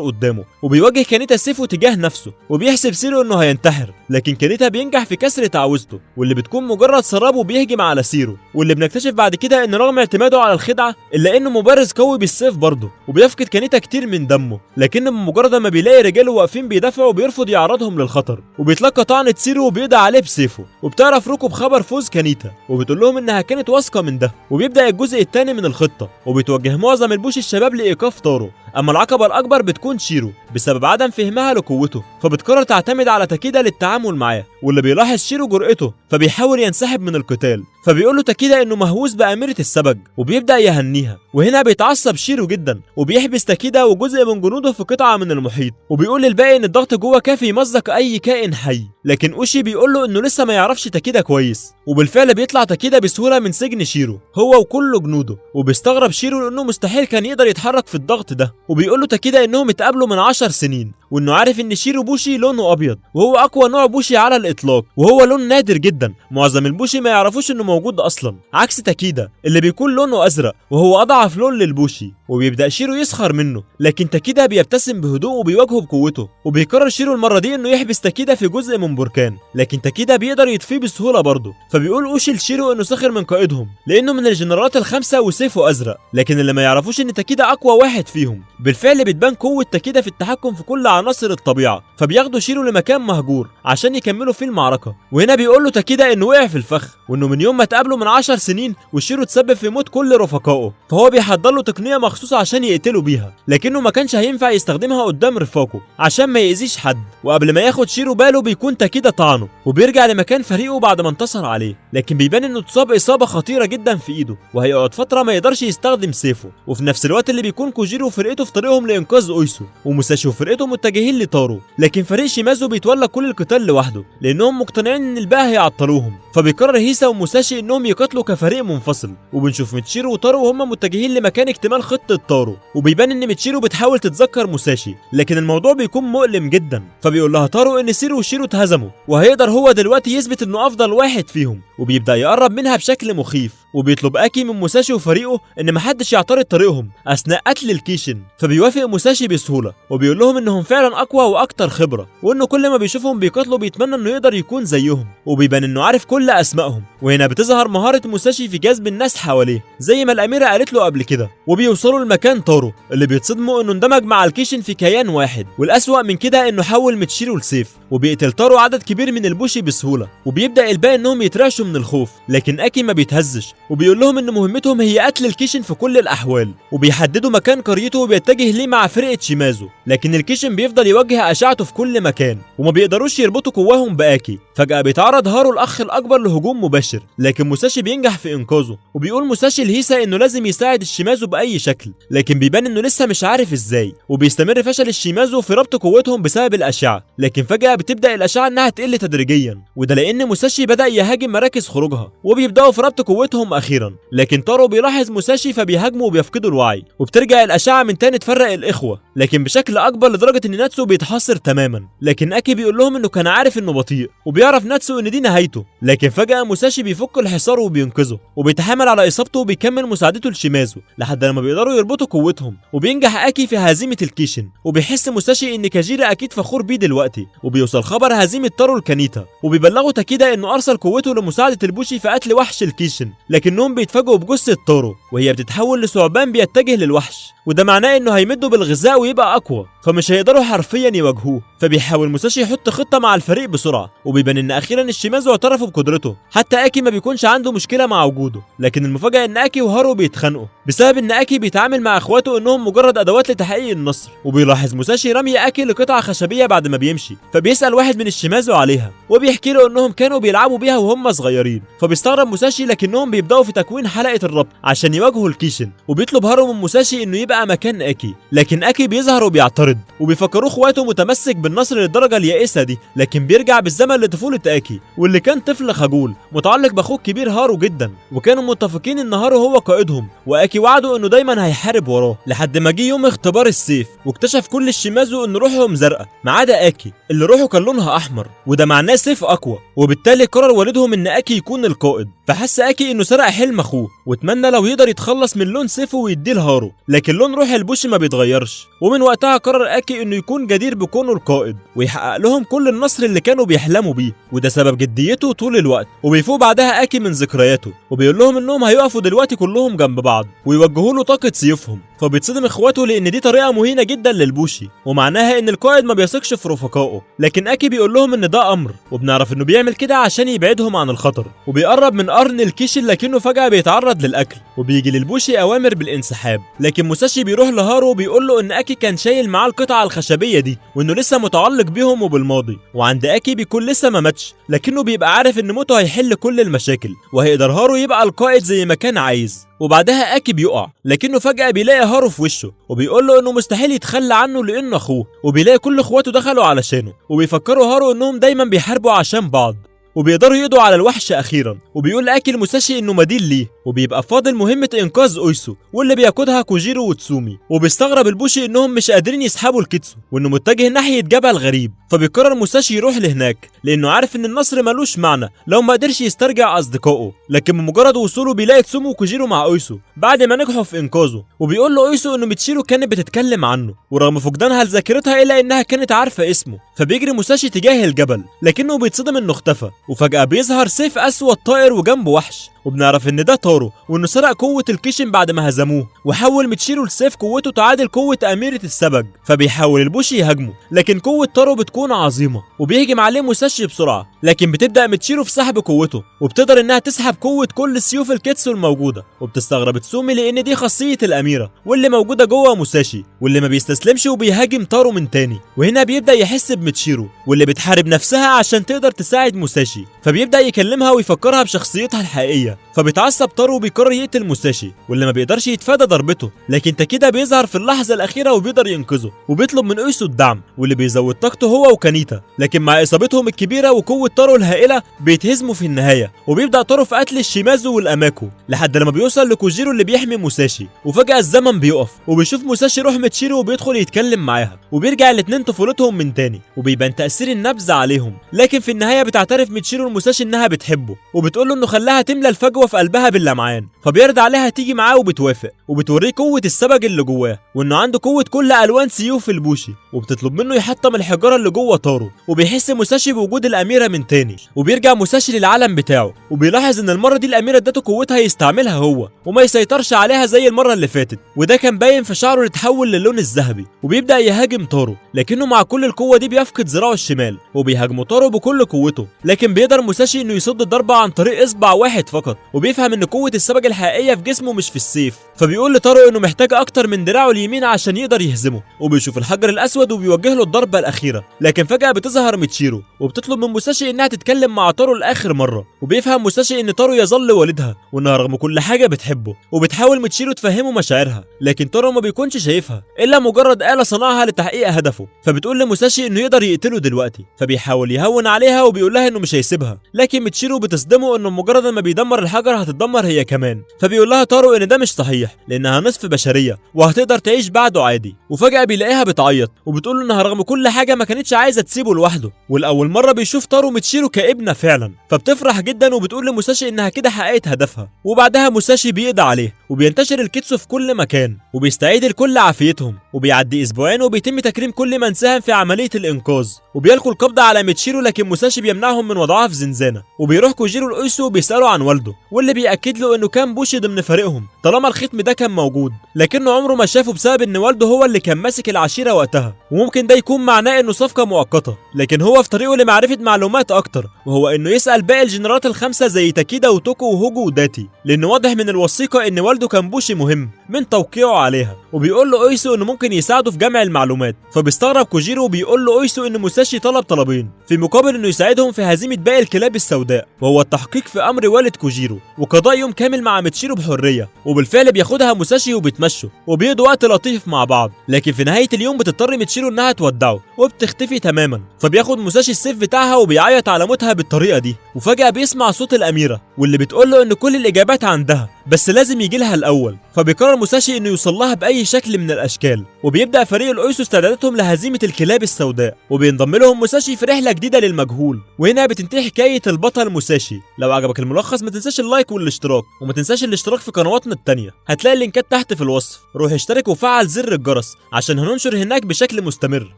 Speaker 1: قدامه. وبيواجه كانيتا سيفه تجاه نفسه، وبيحسب سيرو انه هينتحر، لكن كانيتا بينجح في كسر تعويذته واللي بتكون مجرد سراب وبيهجم على سيرو. واللي بنكتشف بعد كده ان رغم اعتماده على الخدعه الا انه مبارز قوي بالسيف برضه، وبيفقد كانيتا كتير من دمه، لكن بمجرد ما بيلاقي رجاله واقفين بيدافعوا بيرفض يعرضهم للخطر، وبيتلقى طعنه سيرو وبيقضي عليه بسيفه. وبتعرف روكو بخبر فوز كانيتا وبتقول لهم انها كانت واثقه من ده. وبيبدا الجزء الثاني من الخطه، وبيتوجه معظم البوش الشباب لايقاف تارو. اما العقبه الاكبر بتكون شيرو بسبب عدم فهمها لقوته، فبتقرر تعتمد على تاكيدا للتعامل معاه. واللي بيلاحظ شيرو جرأته فبيحاول ينسحب من القتال، فبيقول له تاكيدا انه مهووس بأميرة السبج وبيبدأ يهنيها. وهنا بيتعصب شيرو جدا وبيحبس تاكيدا وجزء من جنوده في قطعة من المحيط، وبيقول للباقي ان الضغط جوه كافي يمزق اي كائن حي. لكن اوشي بيقول له انه لسه ما يعرفش تاكيدا كويس، وبالفعل بيطلع تاكيدا بسهولة من سجن شيرو هو وكل جنوده. وبيستغرب شيرو لانه مستحيل كان يقدر يتحرك في الضغط ده. وبيقول له تاكيدا انهم اتقابلوا من 10 سنين، وانه عارف ان شيرو بوشي لونه ابيض وهو اقوى نوع بوشي على الاطلاق، وهو لون نادر جدا معظم البوشي ما يعرفوش انه موجود اصلا، عكس تاكيدا اللي بيكون لونه ازرق وهو اضعف لون للبوشي. وبيبدا شيرو يسخر منه، لكن تاكيدا بيبتسم بهدوء وبيواجهه بقوته. وبيقرر شيرو المره دي انه يحبس تاكيدا في جزء من بركان، لكن تاكيدا بيقدر يطفيه بسهوله برضه. فبيقول اوشي لشيرو انه سخر من قائدهم لانه من الجنرالات الخمسه وسيفه ازرق، لكن اللي ما يعرفوش ان تاكيدا اقوى واحد فيهم. بالفعل بتبان قوه تاكيدا في التحكم في كل عناصر الطبيعه، فبياخدوا شيرو لمكان مهجور عشان يكملوا فيه المعركه. وهنا بيقول له تاكيدا انه وقع في الفخ، وانه من يوم ما اتقابلوا من 10 سنين وشيرو تسبب في موت كل رفقائه، فهو بيحضر له تقنيه مخصوصه عشان يقتله بيها، لكنه ما كانش هينفع يستخدمها قدام رفاقه عشان ما يأذيش حد. وقبل ما ياخد شيرو باله بيكون تاكيدا طعنه، وبيرجع لمكان فريقه بعد ما انتصر عليه، لكن بيبان انه اتصاب اصابه خطيره جدا في ايده وهيقعد فتره ما يقدرش يستخدم سيفه. وفي نفس الوقت اللي بيكون كوجيرو وفرقته في طريقهم لانقاذ اويسو، وموساشي وفرقته متجهين لتارو، لكن فريق شيمازو بيتولى كل القتال لوحده لانهم مقتنعين ان الباقي هيعطلوهم. فبيقرر هيسا وموساشي انهم يقاتلوا كفريق منفصل، وبنشوف ميتشيرو وتارو وهم متجهين لمكان اكتمال خطة تارو، وبيبان ان ميتشيرو بتحاول تتذكر موساشي، لكن الموضوع بيكون مؤلم جدا. فبيقول لها تارو ان سيرو وشيرو اتهزموا وهيقدر هو دلوقتي يثبت انه افضل واحد فيهم، وبيبدا يقرب منها بشكل مخيف، وبيطلب اكي من موساشي وفريقه ان محدش يعترض طريقهم اثناء قتل الكيشن. فبيوافق موساشي بسهوله وبيقول لهم انهم فعلا اقوى واكتر خبره، وانه كل ما بيشوفهم بيقاتلوا بيتمنى انه يقدر يكون زيهم، وبيبان انه عارف كل اسمائهم. وهنا بتظهر مهاره موساشي في جذب الناس حواليه زي ما الاميره قالت له قبل كده، وبيوصلوا لمكان تارو اللي بيتصدموا انه اندمج مع الكيشن في كيان واحد، والاسوأ من كده انه حول ميتشيرو لسيف، وبيقتل تارو عدد كبير من البوشي بسهوله، وبيبدا الباقي انهم يترعشوا من الخوف. لكن اكي ما بيتهزش وبيقول لهم ان مهمتهم هي قتل الكيشن في كل الاحوال، وبيحددوا مكان قريته وبيتجه ليه مع فرقه شيمازو. لكن الكيشن بيفضل يوجه اشعته في كل مكان وما بيقدروش يربطوا قواهم باكي. فجاه بيتعرض هارو الاخ الاكبر لهجوم مباشر، لكن موساشي بينجح في انقاذه، وبيقول موساشي لهيسا انه لازم يساعد الشيمازو باي شكل، لكن بيبان انه لسه مش عارف ازاي. وبيستمر فشل الشيمازو في ربط قوتهم بسبب الاشعه، لكن فجاه بتبدا الاشعه انها تقل تدريجيا، وده لان موساشي بدا يهاجم مراكز خروجها، وبيبداوا في ربط قوتهم اخيرا. لكن تارو بيلاحظ موساشي فبيهاجموا وبيفقدوا الوعي، وبترجع الاشعه من تاني تفرق الاخوه، لكن بشكل اكبر لدرجه ان ناتسو بيتحاصر تماما. لكن اكي بيقول لهم انه كان عارف انه بطيء، وبيعرف ناتسو ان دي نهايته. لكن فجاه موساشي بيفك الحصار وبينقذه، وبيتحامل على اصابته وبيكمل مساعدته لشيمازو لحد لما بيقدروا يربطوا قوتهم، وبينجح اكي في هزيمه الكيشن. وبيحس موساشي ان كاجيرا اكيد فخور بيه دلوقتي، وبيوصل خبر هزيمه تارو لكانيتا، وبيبلغوا تاكيدا انه ارسل قوته لمساعده البوشي في قتل وحش الكيشن. لكنهم بيتفاجئوا بجثه تارو وهي بتتحول لثعبان بيتجه للوحش، وده معناه انه هيمدوا بالغذاء ويبقى اقوى، فمش هيقدروا حرفيا يواجهوه. فبيحاول موساشي يحط خطه مع الفريق بسرعه، وبيبان ان اخيرا الشيمازو اعترفوا بقدرته، حتى اكي ما بيكونش عنده مشكله مع وجوده. لكن المفاجاه ان اكي وهارو بيتخانقوا بسبب ان اكي بيتعامل مع اخواته انهم مجرد ادوات لتحقيق النصر. وبيلاحظ موساشي رمي اكي لقطعه خشبيه بعد ما بيمشي، فبيسال واحد من الشيمازو عليها، وبيحكي له انهم كانوا بيلعبوا بيها وهم صغيرين. فبيستغرب موساشي، لكنهم بيبداوا في تكوين حلقه الربط عشان يواجهوا الكيشن. وبيطلب هارو من موساشي انه يبقى مكان اكي، لكن اكي بيظهر وبيعترض، وبيفكروه اخواته متمسك بالنصر للدرجه اليائسه دي. لكن بيرجع بالزمن لطفوله اكي واللي كان طفل خجول متعلق باخوه الكبير هارو جدا، وكانوا متفقين ان هارو هو قائدهم، واكي وعده انه دايما هيحارب وراه. لحد ما جه يوم اختبار السيف، واكتشف كل الشيمازو ان روحهم زرقاء ما عدا اكي اللي روحه كان لونها احمر، وده معناه سيف اقوى. وبالتالي قرر والدهم ان اكي يكون القائد. فحس اكي انه سرق حلم اخوه، واتمنى لو يقدر يتخلص من لون سيفه ويديه لهارو، لكن لون روح البوشي ما بيتغيرش. ومن وقتها قرر اكي انه يكون جدير بكونه القائد، ويحقق لهم كل النصر اللي كانوا بيحلموا بيه، وده سبب جديته طول الوقت. وبيفوق بعدها اكي من ذكرياته، وبيقول لهم انهم هيقفوا دلوقتي كلهم جنب بعض ويوجهوا له طاقه سيوفهم. فبيتصدم اخواته لان دي طريقه مهينه جدا للبوشي، ومعناها ان القائد ما بيثقش في رفقائه. لكن اكي بيقول لهم ان ده امر، وبنعرف انه بيعمل كده عشان يبعدهم عن الخطر. وبيقرب من قرن الكيشن، لكنه فجاه بيتعرض للاكل، وبيجي للبوشي اوامر بالانسحاب. لكن موساشي بيروح لهارو وبيقول له ان اكي كان شايل معاه القطعه الخشبيه دي، وانه لسه متعلق بيهم وبالماضي. وعند اكي بيكون لسه ما ماتش، لكنه بيبقى عارف ان موته هيحل كل المشاكل، وهيقدر هارو يبقى القائد زي ما كان عايز. وبعدها اكي بيقع، لكنه فجأة بيلاقي هارو في وشه، وبيقول له انه مستحيل يتخلى عنه لانه اخوه. وبيلاقي كل اخواته دخلوا علشانه، وبيفكروا هارو انهم دايما بيحاربوا عشان بعض، وبيقدروا يقضوا على الوحش اخيرا. وبيقول اكي لموساشي انه مدين ليه، وبيبقى فاضل مهمه انقاذ اويسو واللي بيقودها كوجيرو وتسومي. وبيستغرب البوشي انهم مش قادرين يسحبوا الكيتسو، وانه متجه ناحيه جبل غريب. فبيقرر موساشي يروح لهناك لانه عارف ان النصر ملوش معنى لو ما قدرش يسترجع اصدقائه. لكن بمجرد وصوله بيلاقي تسومي وكوجيرو مع اويسو بعد ما نجحوا في انقاذه، وبيقول له اويسو انه ميتشيرو كانت بتتكلم عنه، ورغم فقدانها لذاكرتها الا انها كانت عارفه اسمه. فبيجري موساشي تجاه الجبل، لكنه بيتصدم انه اختفى. وفجأة بيظهر سيف اسود طائر وجنبه وحش، وبنعرف ان ده تارو، وانه سرق قوه الكيشن بعد ما هزموه، وحول ميتشيرو لسيف قوته تعادل قوه اميره السبج. فبيحاول البوشي يهاجمه، لكن قوه تارو بتكون عظيمه، وبيهجم عليه موساشي بسرعه. لكن بتبدا ميتشيرو في سحب قوته، وبتقدر انها تسحب قوه كل سيوف الكيتسو الموجوده. وبتستغرب تسومي لان دي خاصيه الاميره واللي موجوده جوه موساشي، واللي ما بيستسلمش وبيهاجم تارو من تاني. وهنا بيبدا يحس بميتشيرو واللي بتحارب نفسها عشان تقدر تساعد موساشي. موساشي، فبيبدأ يكلمها ويفكرها بشخصيتها الحقيقية. فبيتعصب تارو وبيقرر يقتل موساشي، واللي ما بيقدرش يتفادى ضربته، لكن تاكيدا بيظهر في اللحظة الأخيرة وبيقدر ينقذه، وبيطلب من أويسو الدعم واللي بيزود طاقته هو وكانيتا. لكن مع إصابتهم الكبيرة وقوة تارو الهائلة بيتهزموا في النهاية، وبيبدأ تارو في قتل الشيمازو والأماكو لحد لما بيوصل لكوجيرو اللي بيحمي موساشي. وفجأة الزمن بيقف وبيشوف موساشي روح ميتشيرو وبيدخل يتكلم معاها، وبيرجع الاتنين طفولتهم من تاني، وبيبان تأثير النبذ عليهم. لكن في النهاية بتعترف ميتشيرو لموساشي انها بتحبه، وبتقول له انه خلاها تملى الفجوة في قلبها باللمعان، فبيرد عليها تيجي معاه وبتوافق، وبتوريه قوة السبج اللي جواه، وانه عنده قوة كل الوان سيوف البوشي، وبتطلب منه يحطم الحجارة اللي جوه تارو. وبيحس موساشي بوجود الأميرة من تاني، وبيرجع موساشي للعالم بتاعه، وبيلاحظ ان المرة دي الأميرة ادته قوتها يستعملها هو وما يسيطرش عليها زي المرة اللي فاتت، وده كان باين في شعره اللي اتحول للون الذهبي. وبيبدأ يهاجم تارو، لكنه مع كل القوة دي بيفقد ذراعه الشمال، وبيهاجمه تارو بكل قوته، لكن بيقدر موساشي انه يصد الضربة عن طريق اصبع واحد فقط، وبيفهم ان قوة السبج الحقيقية في جسمه مش في السيف. فبيقول لتارو انه محتاج اكتر من دراعه اليمين عشان يقدر يهزمه، وبيشوف الحجر الاسود وبيوجه له الضربة الأخيرة. لكن فجأة بتظهر ميتشيرو وبتطلب من موساشي انها تتكلم مع تارو لاخر مرة، وبيفهم موساشي ان تارو يظل والدها وانها رغم كل حاجة بتحبه. وبتحاول ميتشيرو تفهمه مشاعرها، لكن تارو ما بيكونش شايفها الا مجرد آلة صنعها لتحقيق هدفه. فبتقول لموساشي انه يقدر يقتله دلوقتي، فبيحاول يهون عليها وبيقول لها انه مش هيسيبها، لكن ميتشيرو بتصدمه انه مجرد ما بيدمر الحجر هتتدمر هي كمان. فبيقول لها تارو ان ده مش صحيح لانها نصف بشرية وهتقدر تعيش بعده عادي. وفجأة بيلاقيها بتعيط وبتقول له انها رغم كل حاجة ما كانتش عايزة تسيبه لوحده، والاول مرة بيشوف تارو ميتشيرو كابنة فعلا. فبتفرح جدا وبتقول لموساشي انها كده حققت هدفها. وبعدها موساشي بيقضي عليه وبينتشر الكيتسو في كل مكان، وبيستعيد الكل عافيتهم. وبيعدي اسبوعين وبيتم تكريم كل من ساهم في عملية الانقاذ، وبيلقوا القبض على ميتشيرو، لكن موساشي بيمنعهم من وضعها في زنزانة. وبيروح كوجيرو لاويسو وبيسأله عن والده، واللي بيأكد له انه كان بوشي ضمن فريقهم طالما الختم ده كان موجود، لكنه عمره ما شافه بسبب ان والده هو اللي كان ماسك العشيرة وقتها. وممكن ده يكون معناه انه صفقة مؤقتة، لكن هو في طريقه لمعرفة معلومات اكتر، وهو انه يسأل باقي الجنرالات الخمسة زي تاكيدا وتوكو وهوجو وداتي، لان واضح من الوثيقة ان والده كان بوشي مهم من توقيعه عليها. وبيقول له اويسو انه ممكن يساعده في جمع المعلومات، فبيستغرب كوجيرو وبيقول له اويسو ان موساشي طلب طلبين في مقابل انه يساعدهم في هزيمة باقي الكلاب السوداء، وهو التحقيق في امر والد كوجيرو وقضاء يوم كامل مع ميتشيرو بحرية. وبالفعل بياخدها موساشي وبيتمشوا وبيقضوا وقت لطيف مع بعض، لكن في نهاية اليوم بتضطر ميتشيرو انها تودعه وبتختفي تماما. فبياخد موساشي السيف بتاعها وبيعيط على موتها بالطريقة دي. وفجأة بيسمع صوت الأميرة واللي بتقول له ان كل الإجابات عندها بس لازم يجي لها الأول. فبيقرر موساشي انه يوصل لها بأي شكل من الأشكال، وبيبدأ فريق الأويسو استعداداتهم لهزيمة الكلاب السوداء، وبينضم لهم موساشي في رحلة جديدة للمجهول. وهنا بتنتهي حكاية البطل موساشي. لو عجبك الملخص ما تنساش اللايك والاشتراك، وما تنساش الاشتراك في قنواتنا التانية، هتلاقي اللينكات تحت في الوصف. روح اشترك وفعل زر الجرس عشان هننشر هناك بشكل مستمر.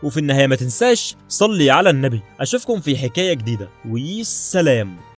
Speaker 1: وفي النهاية ما تنساش صلي على النبي. اشوفكم في حكاية جديدة، والسلام.